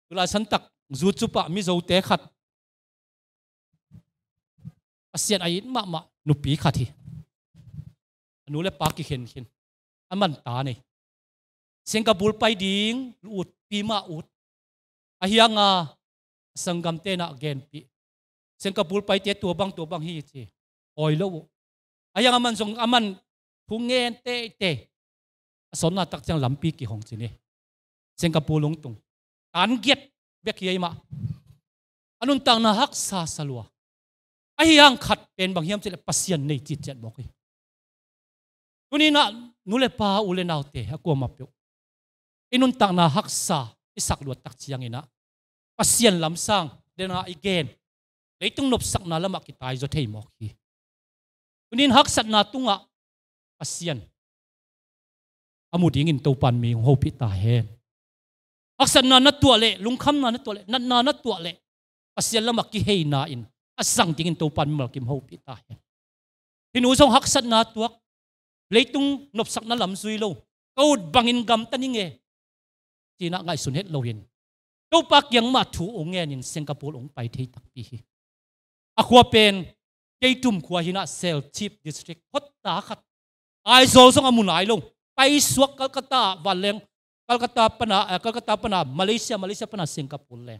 เวลาฉันตักจูจุปะมิโซเตขัดอาเซียนไอ้มาหนุปีขัดทีนูเลปากิเข็นอันมันตาเนี่ยสิงคโปร์ไปดิ่งอุดปีมาอุดอาเฮียงาสังกัมเตนะเกนปีสิงคโปร์ไปเตะตัวบางฮีจีออยแล้วอาเฮียงามันส่งอามันพุงเงินเตะสนนาตักจังลำปีกี่หงจีนี่สิงคโปร์ลงตรงอันเกียรเบียกยัยมาอันนุนตังนาฮักซาสลัวไอ้ยังขัดเป็นบางเฮียมจะปัสยันในจิตเจ็ดบอกเลยตัวนี้นะนูเลปาอุเลนาวเตะกลัวมาเปียวไอ้นุนตังนาฮักซาอิสักลวดตักจียงอินะปัสยันลำสังเดนาอีเกนเลยต้องนบสักนาละมักกิตายจะเทยมอกฮีตัวนี้ฮักสัตนาตุงะปัสยันอามุดยิงอินตัวปันมีหัวพิตาเฮนอักษรนัดตัวเละลุงคำนัดตัวเละนัดตัวเละอาเซียนละมักกิเฮนาอินอาสังจิงอินตัวปันมักกิมหัวพิตาเฮนที่หนูส่งหักษรนัดตัวเลยตุงนบสักนัดลำซุยโลกูดบังอินกำตันยิงเอจีน่าไงสุนเฮตโลหินตัวปักยังมาถูองเงินสิงคโปร์องไปที่ตักปีอควาเป็นเกยตุ่มขวาหินะเซลชิปดิสตริกฮอตตาขัดไอโซส่งอามุนไอลงไปสวกกัลกัตตาวันเลง Kolkata pana Malaysia pana Singapore le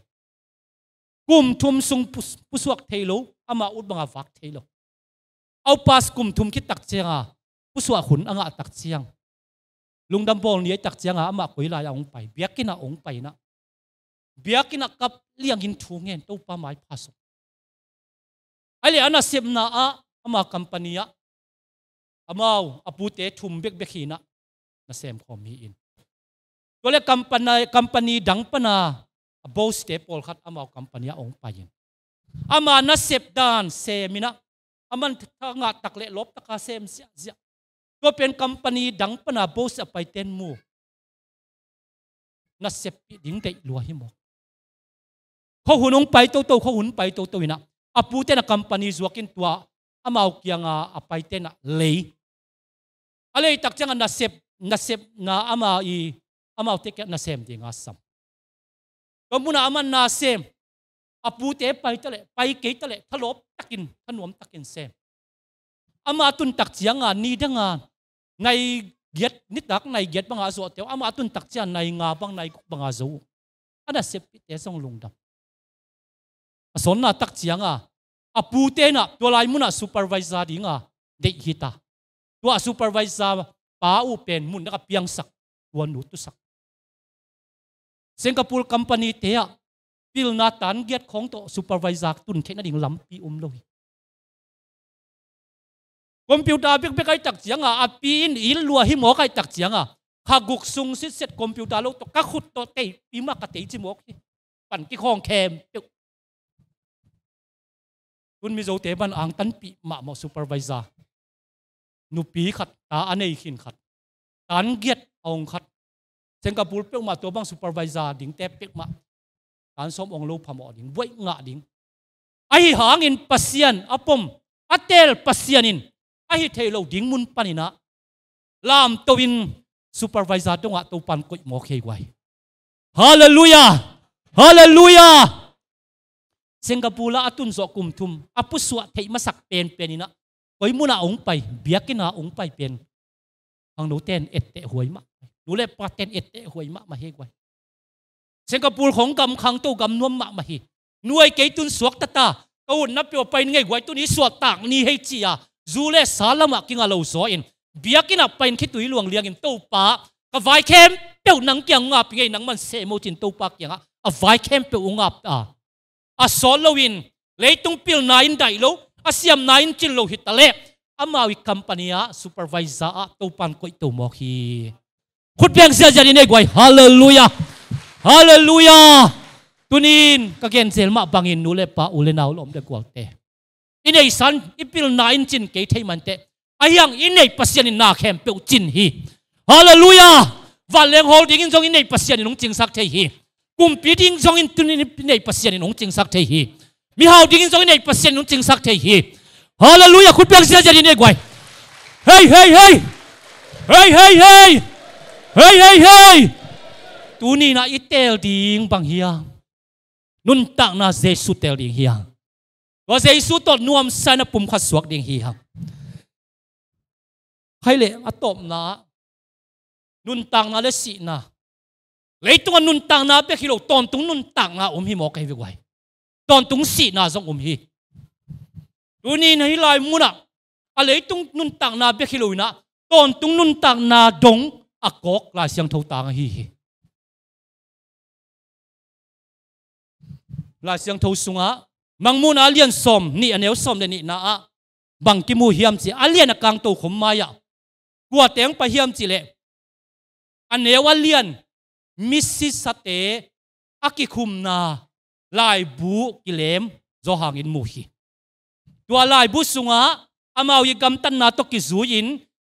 kum thum sung pusuak thailo ama ut banga vak thailo au pas kum thum ki tak chenga pusuak hun anga tak chiang lungdam bol ni tak chianga ama koila ya ong pai biakina ong pai na biakina kap liang in thungen to pa mai pasok ali ana semna a ama company a amau apute thum bek bekhina na sem khomi in tole company dang pana boss stepol khat amau company ong payin ama na sep dan semina aman thanga takle lop taka sem sia to pen company dang pana boss apai ten mu na sep ding dei lua hi mo kho hunong pai to kho hun pai to ina apute na company zuakin tua amau kianga apai ten na lei alei tak changa na sep na ama i amau tek na sem ding asam kamuna aman na sem apute pai ke tale thalop takin thanom takin sem ama tun tak chianga ni danga ngai get ni tak nai get banga zo te ama tun tak chian nai nga bang nai banga zo ana sep te song lungdam ason na tak chianga apute na to lai muna supervisor dinga de hita tua supervisor pa u pen mun na piang sak tuan nu tu sak Singapore company te a pil na tan get khong to supervisor tun thena ding lampi loi computer bek kai tak chianga api in il lua hi mo kai tak chianga khaguk sung sit set computer lo to ka khut to te pi ma ka te chi mo pan ki khong khem tun mi zo te ban ang tan pi ma mo supervisor nu pi khat ta anei khin khat tan get ong khat Singapore pek ma to bang supervisor ding te pek ma tan som ong lo phamo ding boi nga ding ai hangin pasian apom atel pasianin ai thailo ding mun panina lam towin supervisor donga to pan koi mo khei wai hallelujah hallelujah Singapore la atun zo kum thum apuswa thei masak pen penina koi muna ong pai biakina ong pai pen ang no ten ette huai ma nu le paten ette huai ma he wai Singapore khong kam khang to gam nuam ma hi nuai ke tun suak tata ko na pyo pai ngai wai tu ni suak tak ni hei chi a zule salama kinga lo so in biakina pain khitui luang liang in to pa ka vai kem pe nang kyang nga pi ngai nang man se mo chin to pa kyang a vai kem pe ungap a solowin leitung pil nain dai lo asiam nain chin lo hitale amawi company a supervisor a to pan koi to mo hi khut piang sia jani nei gwai hallelujah hallelujah tunin ka gen sel ma bangin nu le pa ule naw lom de kwalte inei san ipil nain chin ke thei man te ayang inei pasian na khem pe chin hi hallelujah valeng holding in jong inei pasian nong ching sak thei hi kum pi ding jong in tunin inei pasian nong ching sak thei hi mi hau ding in jong inei pasian nong ching sak thei hi hallelujah khut piang sia jani nei gwai hey hey hey hey hey hey hey hey hey tuni na itel ding bang hiang nun tak na Jesu tel ding hiang wa Jesu tot nuam sana pum khat suak ding hiang khaile atop na nun tang na le si na leitung nun tang na pe khilo ton tung nun tang na hi mo kai wai ton tung si na zong hi tuni na hilai muna a leitung nun tang na pe khilo na ton tung nun tang na dong akok la siang thau tang hi la siang thau sunga mangmun alian som ni aneu som le ni na a bang ki mu hiam chi alian akang to khom maya kwa teng pa hiam chi le aneu alian missi sate akikhum na lai bu kilem zo hangin mu hi tua lai bu sunga amau yi gam tan na to ki zuin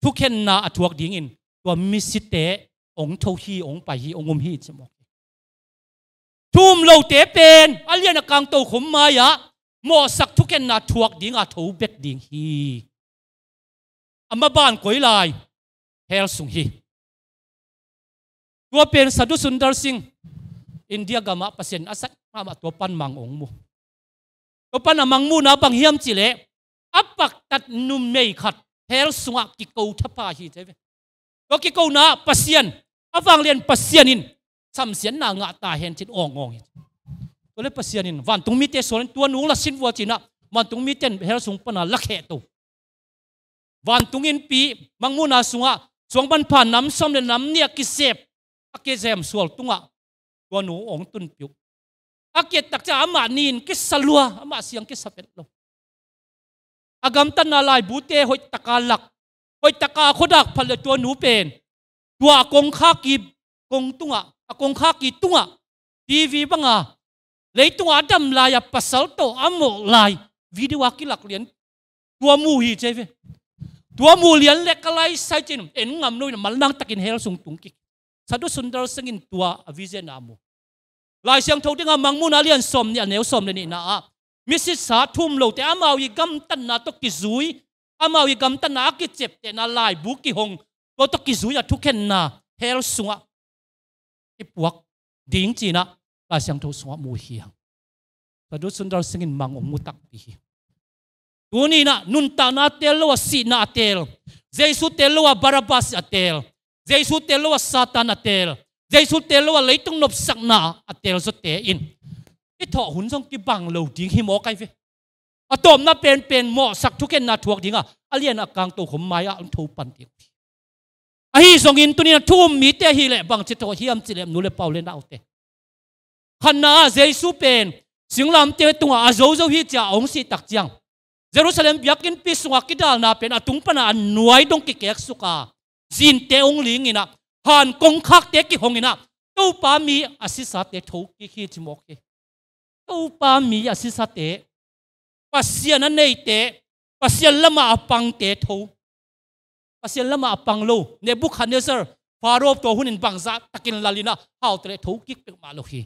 thukhen na athuak ding in tua missi te ong tho hi ong pa hi ongum hi chmo thum lo te pen alian akang to khom maya mo sak thuken na thuak ding a tho bek ding hi ama ban koi lai hel sung hi tua pen Sadhu Sundar Singh India gama pasien asat ma to pan mang ong mu to pan amang mu na bang hiam chi le apak tat num mei khat hel sunga ki ko thapa hi te to ki ko na pasien ฟังเรียนปัสยานินซ้ำเสียนนางตาเห็นจิตอ่องตัวเล็กปัสยานินวันตรงมีเตสวนตัวหนูละสินวัวจีน่ะวันตรงมีเตนเฮลสุงปนาลักเหตุวันตรงอินปีมังมุนาสุงะสวงบันผ่านน้ำส้มและน้ำเนี่ยกิเสบอาเกเซมสวลตุงะตัวหนูองตุนปิวอาเกตักจะอามานินกิสลัวอามาเสียงกิสเปตโลอากำตันนาลายบูเตหอยตะกาลักหอยตะกาขดักพันเลยตัวหนูเป็นตัวกงข้ากีกงตุงะกงข้ากีตุงะทีวีบังอ่ะเลยตัวดำลายปัสสาวะอโมลายวิดีโอกิลักเลียนตัวมูฮีเจฟตัวมูเลียนเล็กอะไรใส่จินเอ็นงามนุ้ยมันนั่งตะกินเฮลสุงตุงกิสัตว์สุนทรสิงห์ตัววิเจนามูลายเสียงทงที่งามังมูนาเลียนสมเนี่ยเนวสมเลยนี่นะมิสิสาทุ่มโลแต่อามาวิกำตันนาตกิซุยอามาวิกำตันนากิเจ็บแต่นาลายบุกิหงตัวตกิซุยอะทุกเห็นนาเฮลสุงะที่ปวกดิ้งจีนะลายเสียงทงสุงะมูเฮียงสัตว์สุนทรสิงห์มังองมุตักปีตัวนี้นะนุนตานาเตลวสีนาเตลเจสุเตลวบาราบัสเตลเจสุเตลวซาตานเตลเจสุเตลวเลยต้องนบสักนาเตลสเตอินไอ้ถอหุ่นทรงกิบังเหลวดิ้งหิมอไกเฟอะตอมน่าเป็นหมอสักทุกเกนนาทวกดิ้งอะเลียนอากางตัวขมไม้อะอันทูปันดิ้งไอ้ทรงอินตัวนี้นะทุ่มมีเตหิเลบังจิตโตเฮียมจิเลมนูเลเปาเลนเอาเตขณะเจสุเป็นสิงลำเตตัวอาโจโจฮิจ่าองสิตักจังเยรูซาเล็มอยากกินพิสุงกิดาลนาเป็นอตุงปนาหน่วยดงกิเกกสุกาจินเตองลิงอินะหันกงคักเตกิหงอินะตู้ปามีอาศิสาเตทูกิคิจิโมกตู้ปามีอาศิสาเตปัสยานันเนเตปัสยาละมาปังเตทูปัสยาละมาปังโลเนบุคันเนเซอร์ฟาโรห์ตัวหุ่นบังซาตะกินลาลินะฮาวเตทูกิเป็นมาโลฮี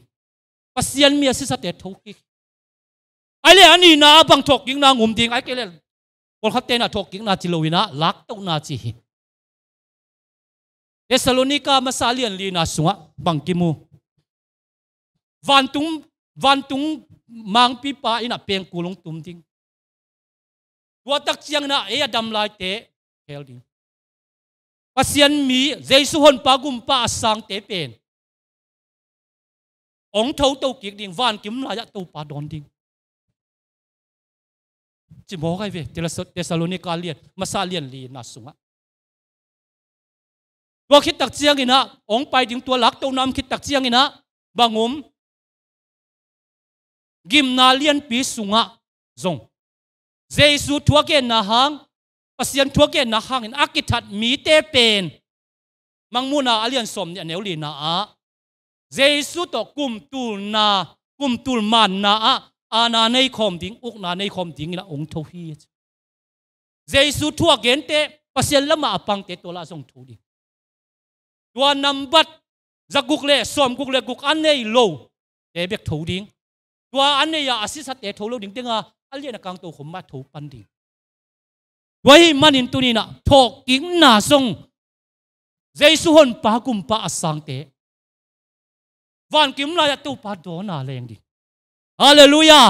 ปัสยามีอาศิสาเตทูกิไอ้เรื่องนี้นะบางทอกยิงนางุมดิ่งไอ้เกลคนขัดเตนะทอกยิงนาจิโลวินะลักตุนาจิฮิเอสโลนิกามาซาเลียนลีนาสุงะบางกิมูวันตุงมังปีปาอินะเปียงกุลงตุมดิ่งตัวตักเชียงนะเอียดำลายเตะเฮลดิ่งปัสยันมีเจสุฮอนปากุมปาสังเตเป็นองเท่าเต้ากิกดิ่งวันกิมลายะเต้าปาดอนดิ่งจิมโหไงเวเทสโลนิกาเลียนมาซาเลียนลีนาสุงะตัวคิดตักเจียงอินะองไปถึงตัวหลักตัวนำคิดตักเจียงอินะบางมกิมนาเลียนปีสุงะจงเจสุทัวเกนนาฮังปัสยันทัวเกนนาฮังอินอากิทัดมีเตเป็นมังมูนาอาเลียนสมเนี่ยเนวลีนาเจสุตกุมตูลมันนาอาณาในคอมดิ้งอุกนาในคอมดิ้งนะองค์ทวีเจสุทัวเกนเตปัสยันละมาปังเตตัวละทรงทูดิตัวนำบัดจักกุกเล่สอมกุกเล่กุกอันในโลเตเบกทูดิ้งตัวอันในยาอาศิสัตเตทูโลดิ้งเตงอันเลียนกังตัวขมมาทูปันดิ้งตัวให้มันอินตุนีนะทอกกิ้งนาทรงเจสุฮอนปากุมปาสังเตวันกิมลายตัวปาโดนาเลงดิ้งฮาเลลูยา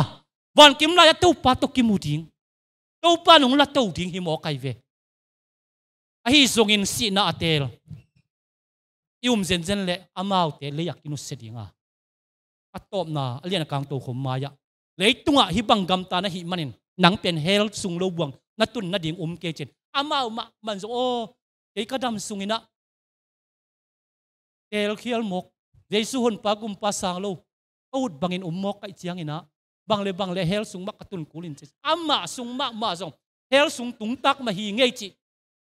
วันกิมลายตัวปาตกิมูดิ้งตัวปาหนุ่งละตัวดิ้งหิมอไกเวไอ้ทรงอินสีนาเตลยุ่มเจนเละอามาวเตเลยอยากกินุสเสดิงอัตตบนาเลียนกลางตัวขมมายะเลยตัวฮิบังกำตานะฮิมันินหนังเป็นเฮลสุงโลบวงนัตุนนัดดิ่งเกจินอามาวมันโอ้ไอ้กระดำสุงอินะเตลเขียลมกเยซูฮนปากุมปาสังโลอูดบังอินมกไอเจียงอินะบังเลเฮลสุงมักกตุนกุลินจิอามาสุงมาจงเฮลสุงตุงตักมาฮีเงจิ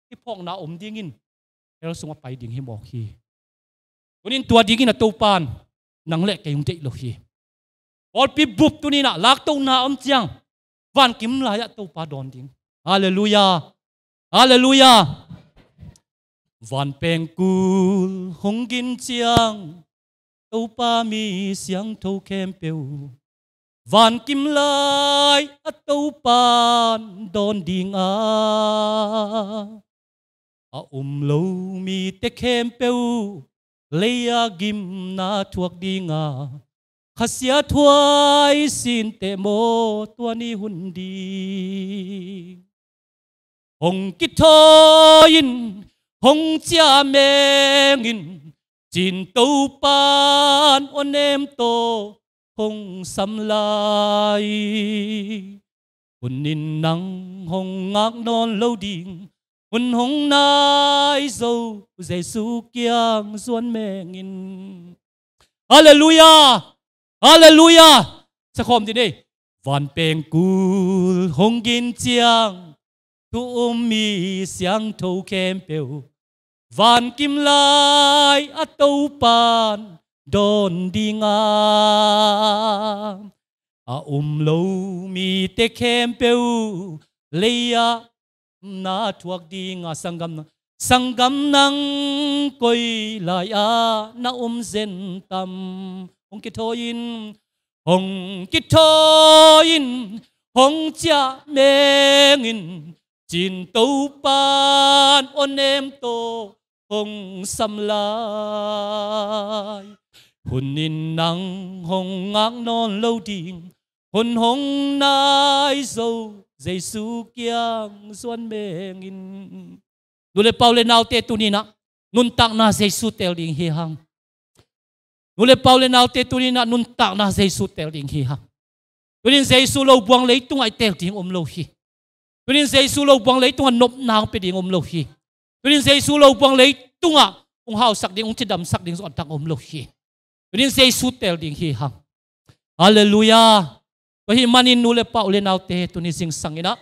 ที่พองนาดิ่งอินเฮลสุงไปดิ่งฮิมอกฮีวันนี้ตัวดิ่งอินะตัวปานนังเล็กแกยุงเจโลฮีออลปีบุบตัวนี้นะลักตัวนาเจียงวันกิมลายะตัวปาดอนดิ่งฮาเลลูยาฮาเลลูยาวันเป็นกูหงกินเจียงตัวปามีเสียงเท่าเข้มเปียววันกิมลายตัวปานดอนดิ่งโลมีแต่เข้มเปียวเลยกิมนาทวกดิ่งข้าเสียถวายสินเตโมตัวนี้หุ่นดีหงกิทอยินหงเจียเมงิน chín tàu pan ôn em tô hồng sắm lại hun nín nắng hồng ngạc non lâu đình hun hồng nai dâu Giêsu kiang duan mẹ nghìn Hallelujah Hallelujah sẽ khom đi đây van peng cul hồng gin chiang tu mi siang thâu kem peo van kim lai a tàu pan don đi nga a lâu mi te kem peo leia na thuak đi nga sangam nang koi lai a na zen tam hong ki thoin hong cha mengin chín tàu pan ôn em tô hồng sắm lại hun nín nắng hồng ngạc non lâu đình hun hồng nai dâu Giêsu kiang duan mẹ nghìn nule Paul nào te tu ni na nun tak na Giêsu tel ding hi hang nule Paul nào te tu ni na nun tak na Giêsu tel ding hi hang tunin Giêsu lâu buang lấy tung ai tel ding lâu hi tunin Giêsu lâu buang lấy tung nộp nang pe ding lâu hi tunin Giêsu lâu buang lấy tung hao sak ding chidam sak ding zon tak lâu hi tunin Giêsu tel ding hi hang Hallelujah Bahi manin nule Paul nào te tunin sing sangina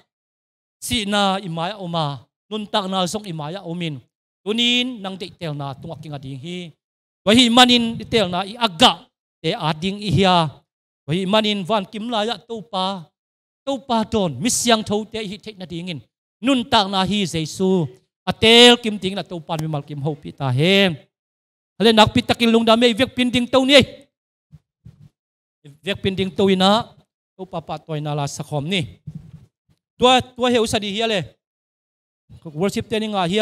si na imaya oma nun tak na song imaya omin tunin nang de tel na tung aking ading hi bahi manin tel na i aga te ading ihia bahi manin van kim la ya tàu pa don misyang thâu te hi thek na dingin nun tak na hi Giêsu atel kim ting na tàu pan mi mal kim ho pi ta hen hale nak pi takin lung da me vek pin ding tàu ni vek pin ding tàu ina tàu pa pa toy na la sakhom ni tua heu sa di hi le worship te ni nga hi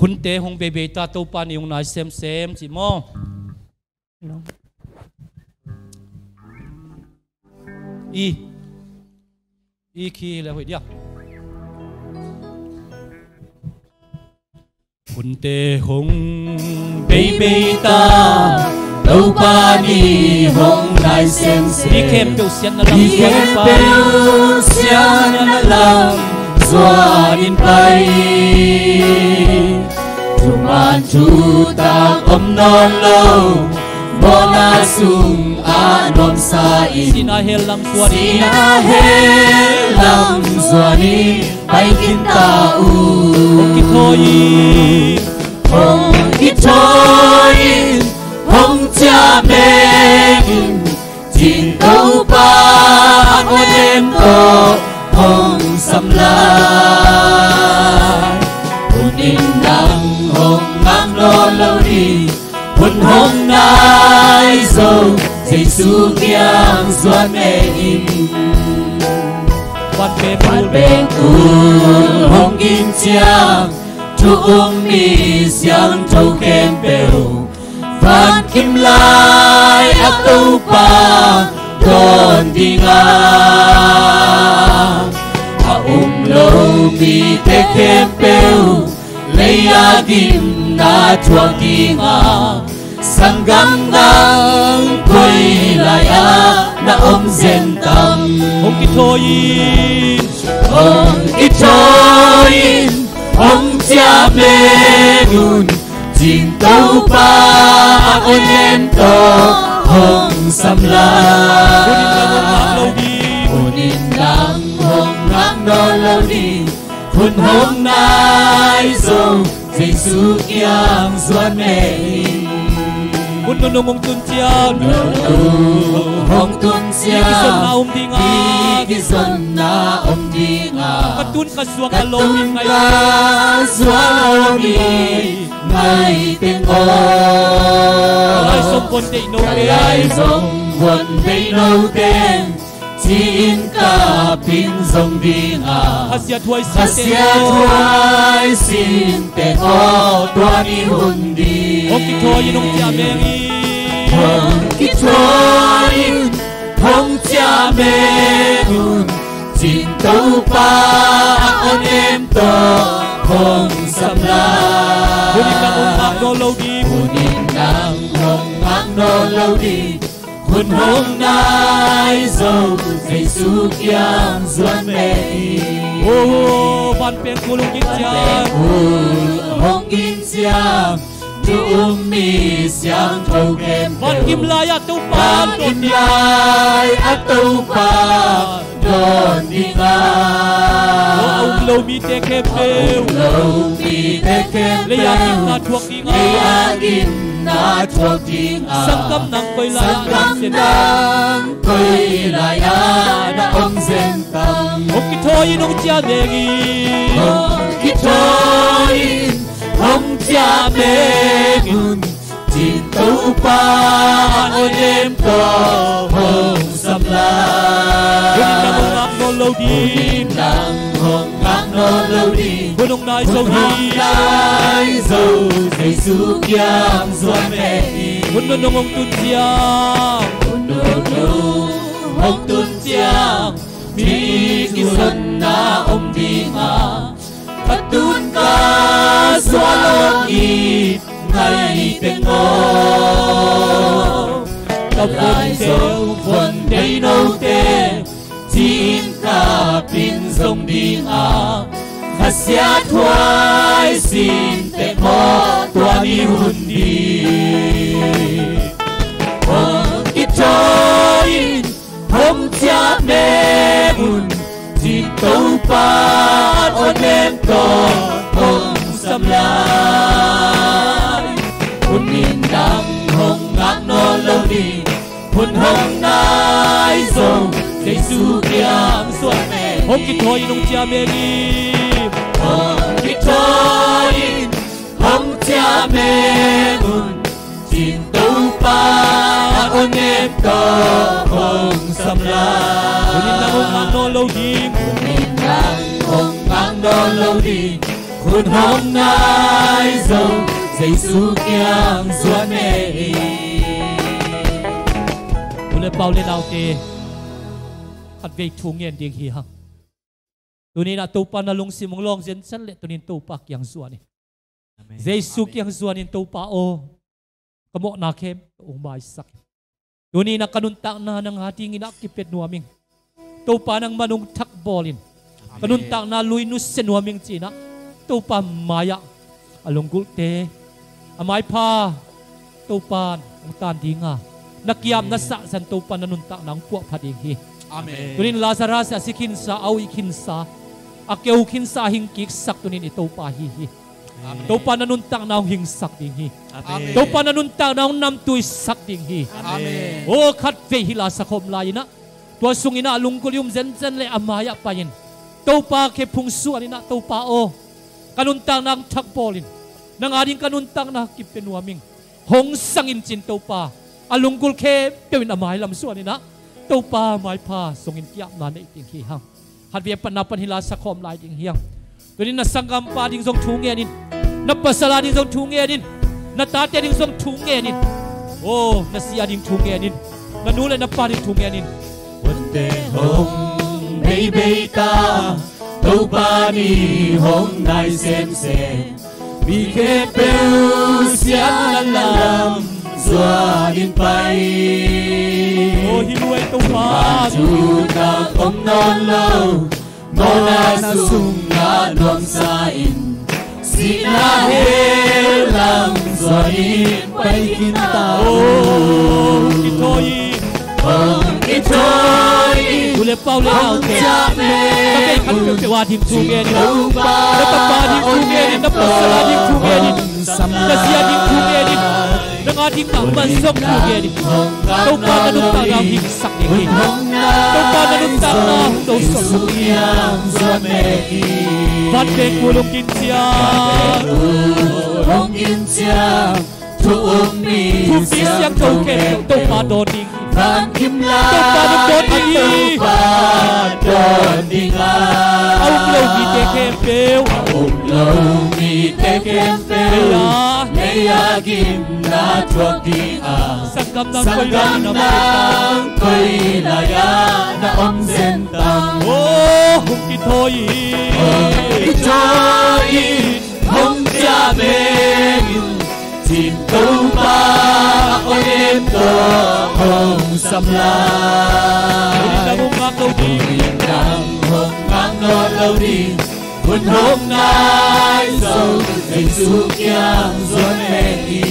hun te hong bebe ta tàu pan yung na sem chỉ mo y khi là hội đi hun te hong bebe ta tàu pan hong na sem y kem tiêu xian na lam doa in bay Tuman chuta non lâu Bona sung anom sa in Sinahel lam zuani Bay kinta u Hong kitoyin Hong cha megin Jin tàu pa Ôn em to Hong sắm lại Hôn in nắng hồng ngang lo lâu đi Hôn hồng nai dâu Giêsu kiang doan mẹ in Văn bên cùn hồng in chiang Chú mi xiang thâu kem bèo Văn kim lai áp tàu pa Đòn đi ngang lâu mi te kem bèo Leia dim na chuang đi nga Sangam ngang quay lại na zen tam Hong ki thoin Hong cha mê nun Jin tàu pa ôn em to Hong sắm lại Hôn in nắng hong ngang no lâu đi Hôn hong nai dâu Giêsu kiang doan mẹ Hôn nung hong tun chiang hong tun chiang Ki son na đi nga Katun ka suang alawin ngay suang ngay tên o Kalay song kon day no ten Chin ka pin dòng đi ngà hasia thuai xin te o tua ni hun đi hong ki thoi nong cha mengi hong ki thoi hong cha mengun chín tàu pa on em to hong sam la Hunin nang ong no lâu đi hunin nang ong no lâu đi hun hong nai dâu dây su kiang duan mẹ oh ban pen kulung kin cha hong in siang tu mi siang thâu kem ban kim lai a tu pa ban kim lai a tu pa don đi nga ông lâu mi te kem peu lâu mi te kem le ya kim na thuak đi nga le ya kim na thuak đi nga sang kam nang koi la sang kam nang koi la ya na ông zen tam ông ki thoi nong cha mengi ông ki thoi ông cha mengun chín tàu pa on em to hong sam la Hunin nang ong no lâu đi nang hong no lâu đi Hunong nai dâu hi nai dâu dây su kiang duan mẹ Hun nong ong tun chia hong tun chiang mi ki sun na om đi nga patun ka swalong i ngày tên ngô tập lại dâu vần đây nâu tê chín ca pin dòng đi nga hasia thuai xin te mo tua ni hun đi hong ki thoi hong cha me mun chín tàu pa on em to hong sam lai hun min dang hong ngak no lâu đi hun hong nai dâu dây su kiang suan mẹ Hong ki thoi nong cha mengi hong ki thoi hong cha mengun chín tàu pa on em to hong sam Hunin nang ong la no lâu đi hunin nang hong no lâu đi hun hong nai dâu dây su kiang suan mẹ Ule pau le nau te at ve thung yen ding hi hang tunin na tu pa na lung simong long zen san le tunin tu pa kyang suani Jesu kyang suanin tu pa o kamo na kem ong mai sak tunin na kanunta na ng hating inakipet nuaming tu pa nang manung thak bolin kanunta na luinus sen nuaming china tu pa maya along gulte amai pa tu pa ang tan dinga nakiam na sa san tu pa nanunta nang puak pading hi Amen. tunin Lazarus asikin sa awi kinsa akeu kinsa hingkik sak tunin ito pa hi to pa nanuntang na hing sak ding hi Amen. to pa nanuntang na nam tuy sak ding hi Amen. o khat ve hila sa khom lai na to sungina lungkulium zen zen le amaya payin to pa ke phungsu ani na to pa o kanuntang nang thakpolin nang ading kanuntang na kipenuaming hong sangin chin to pa alungkul ke pewin amay lam su ani na to pa mai pa sungin kiap na nei ting hi hang hat ve panapan hila sa khom lai ding hiang tunin na sangam pa ding zong thung ngenin na pasala ding zong thung ngenin na tate ding zong thung ngenin oh na sia ding thung ngenin na nule na pa ding thung ngenin Vấn hong baby ta đâu ba ni hong nai xem vì khe bêu xiang làm doa in bay oh hiluai to pa chu ta không non lâu mo na sung na non sa in si na he làm doa in bay kita oh kitoi Ule pau le au te Tapi kan pe wa dim tu nge ni Na pa dim tu nge ni Na pasala dim tu nge ni Na sia dim tu nge ni Na nga dim na man sok tu nge ni Tau pa na nung ta na hing sak ni ni Tau pa na nung ta na hung dau sok tu ni Vat pe kulong kin siya Hong in siya thu mi siang tau ke tau pa do ding Phan kim la tau pa do ding tau pa do kem peo ôm lâu mi te kem peo Leia kim na chuak di a Sangam nang koi la ya na om zen tang hung ki thôi hong cha ben chim câu ba ôi em to hong sam la hung ngang lâu đi hong ngang non lâu đi Hôn hôm nay dâu Thầy su kiang doan mẹ đi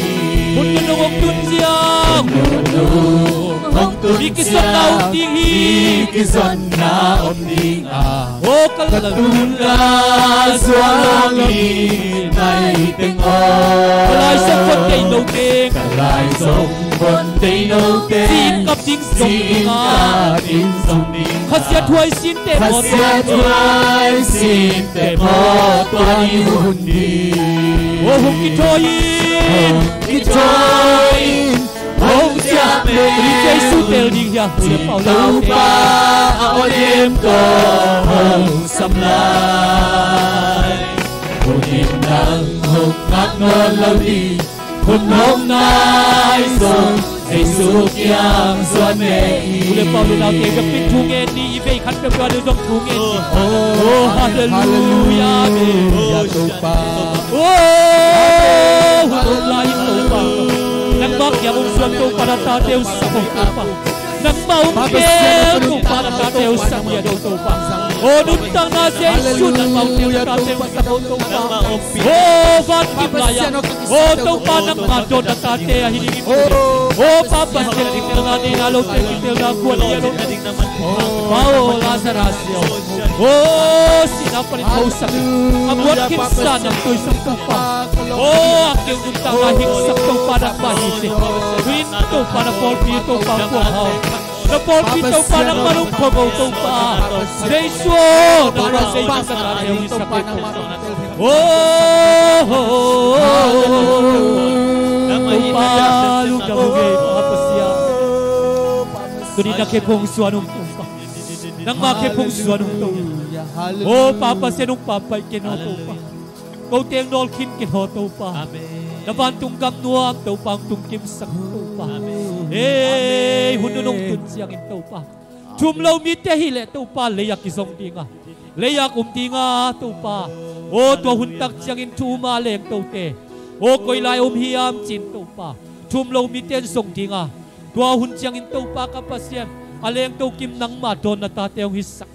Hôn nung hong tun giang Hong tun giang Iki son na om ding a Katun la doan mi Nay tình o Kalay sa phon tay nâu ting Kalay song phon tay nâu ting Sin kap ding song ding a Sin song ding Khasya thuay sin te mo Khasya thuay sin te mo Tuan ihun di hung ki thôi Hong cha mẹ Ri jay su tel ding ya Huli pao Tau lâu pa ao em to hong sam lai Hong im nang hong ngak ngon lâu đi Hong hôm nay song Thầy su kiang doan mẹ Huli pao lâu te Gặp pin thu nghe ni Ibe khăn pe qua lưu dong thu nghe ni Oh hallelujah Ya tu pa Hong lai tu pa Nang bak ya mong suan tu para ta teo sa mong tu pa Nang maung teo tu para ta teo sa ya do tu pa Oh nuntang na Jesus Nang maung teo ta teo sa mong tu pa Oh van kim laya Oh tu pa nang mado na ta teo hinigin Oh papa sila di teo na ni nalo teo teo na kuwan niya no Oh Lazarus yo Oh sinapalit mo sa Abuat kinsa ng tuy sa tupa Oh aking nuntang na hiksak tu pa na bahisi Tuwin tu pa na polpi tu pa kuwahaw Na polpi tu pa na marumpogaw tu pa Jesu na rasay na sa kanyang isakit Oh Tupalu na mugay makapasya Tunin na kipong suanong tupa Nang makipong suanong tupa Oh papa sinong papay kinoto pa Kau tiang nol kin kinoto pa Nabantung gam nuam tau pang tung kim sak tau pa Eh hununong tun siang in tau pa Chumlaw mi te hile tau pa leyak isong tinga Leyak tinga tau pa O tua huntak siang in chuma leng tau te O koy lai hiam chin tau pa Chumlaw mi ten song tinga Tua hun siang in tau pa kapasyan Aleng tau kim nang ma don na tateong hisak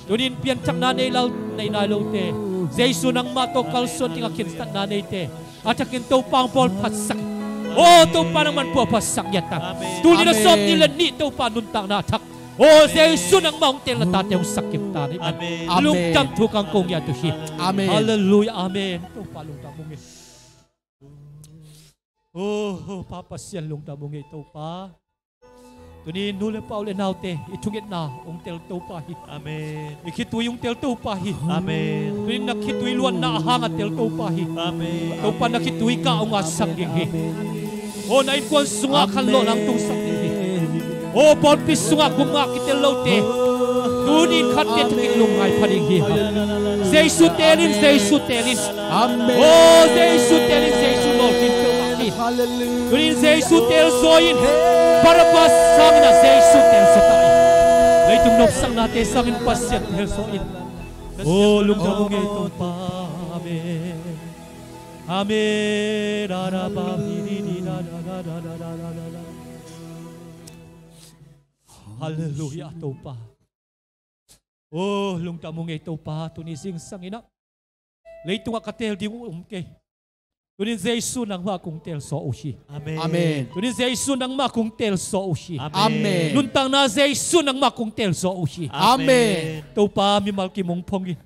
Tunin pian chak nanay lau nay nalaw te Jesu nang matokal son tinga kinstat nanay te At akin tau pang pol pasak Oh tau pa naman po pasak yata Tunin na som nila ni tau pa nuntang natak Oh Jesu nang maung tel na tatayong sakit tanay Lungtam tukang kong yato hi Hallelujah Amen Tau pa lungtam mong Oh papasyan lungtam mong tau pa Tunin nula pa ulit naute itungit na ong tel tau pahi. Amen. Ikituy yung tel tau pahi. Amen. Tunin nakituy luan na ahang at tel tau pahi. Amen. Tau pa nakituy ka ong asang ginghi. O nain kuan sunga kanlo ng tung sakti. O polpis sunga kumakit tel laute. Tunin katit kilungay paninghi. Jesu telin. Amen. O Jesu telin lolkin tel pahi. Tunin Jesu tel soin. Para pas sang na Jesu tel sa tayo. Laitung noksang natin sa amin pasyan tel soin. O lungtamong itong pa. Amen. Amen. Hallelujah. Ito pa. O lungtamong ito pa. Tunising sang ina. Laitung akatel di mo umke. Tunin Jesu nang makong tel so ushi. Amen. Amen. Tunin Jesu nang makong tel so ushi. Amen. Nuntang na Jesu nang makong tel so ushi. Amen. Tau pa mi malkim mong pongin.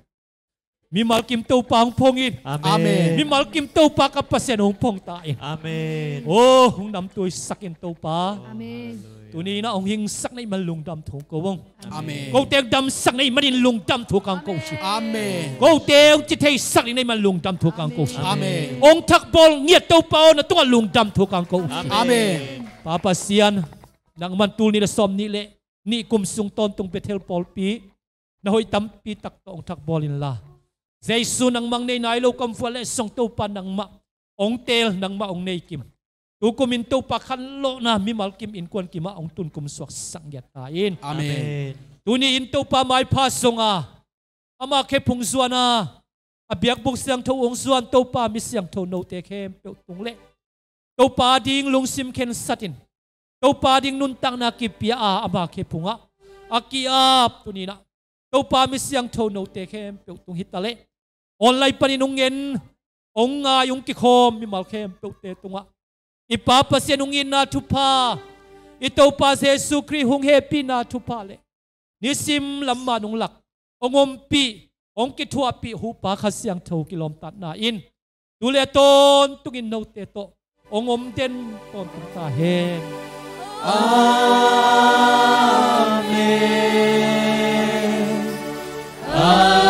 Mi malkim tau pa ang pongin. Amen. Mi malkim tau pa kapasyan ang pong tayo. Amen. Oh, hung nam tu'y sakin tau pa. Amen. Tuni na ang hingsak na imalung dam thong kawong. Amen. Kau teng dam sak na imalung dam thukang kausi. Amen. Kau teng chitay sak na imalung dam thukang kausi. Amen. Ong takbol ngiyat tau pa na tunga lung dam thukang kausi. Amen. Papasiyan nang mantul ni na som nile ni kumsung ton tung Bethel Polpi na hoy tampi tak ong takbolin la. Jesus nang mang nei nai lo kam fuale song to pa nang ma ong tel nang ma ong nei kim tu kumin to pa khan lo na mi mal kim in kwan ki ma ong tun kum suak sang ya ta in Amen. tuni in to pa mai pa songa ama ke phung zuana abiak buk siang tho ong zuan to pa mi siang tho no te khem pe tung le to pa ding lung sim ken satin to pa ding nun tang na ki pia a ama ke phunga aki ap tuni na to pa mi siang tho no te khem pe tung hitale online paninungen ong nga yung ki khom mi mal khem pe te tunga ipapa senungin na thupa ito pa Jesu Kri hung happy na thupa le nisim lamma nung lak ongom pi ong ki thua pi hu pa khasyang tho kilom tat na in dule ton tungin no te to ongom den ton tung ta hen Amen. Amen.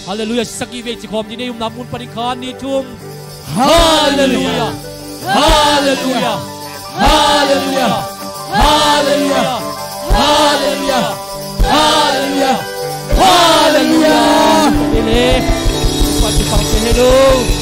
Hallelujah saki ve chi khom ni ne yum namun parikhan ni thum Hallelujah. Hallelujah. Hallelujah. Hallelujah. Hallelujah. Hallelujah. Hallelujah. Ele pati pang hello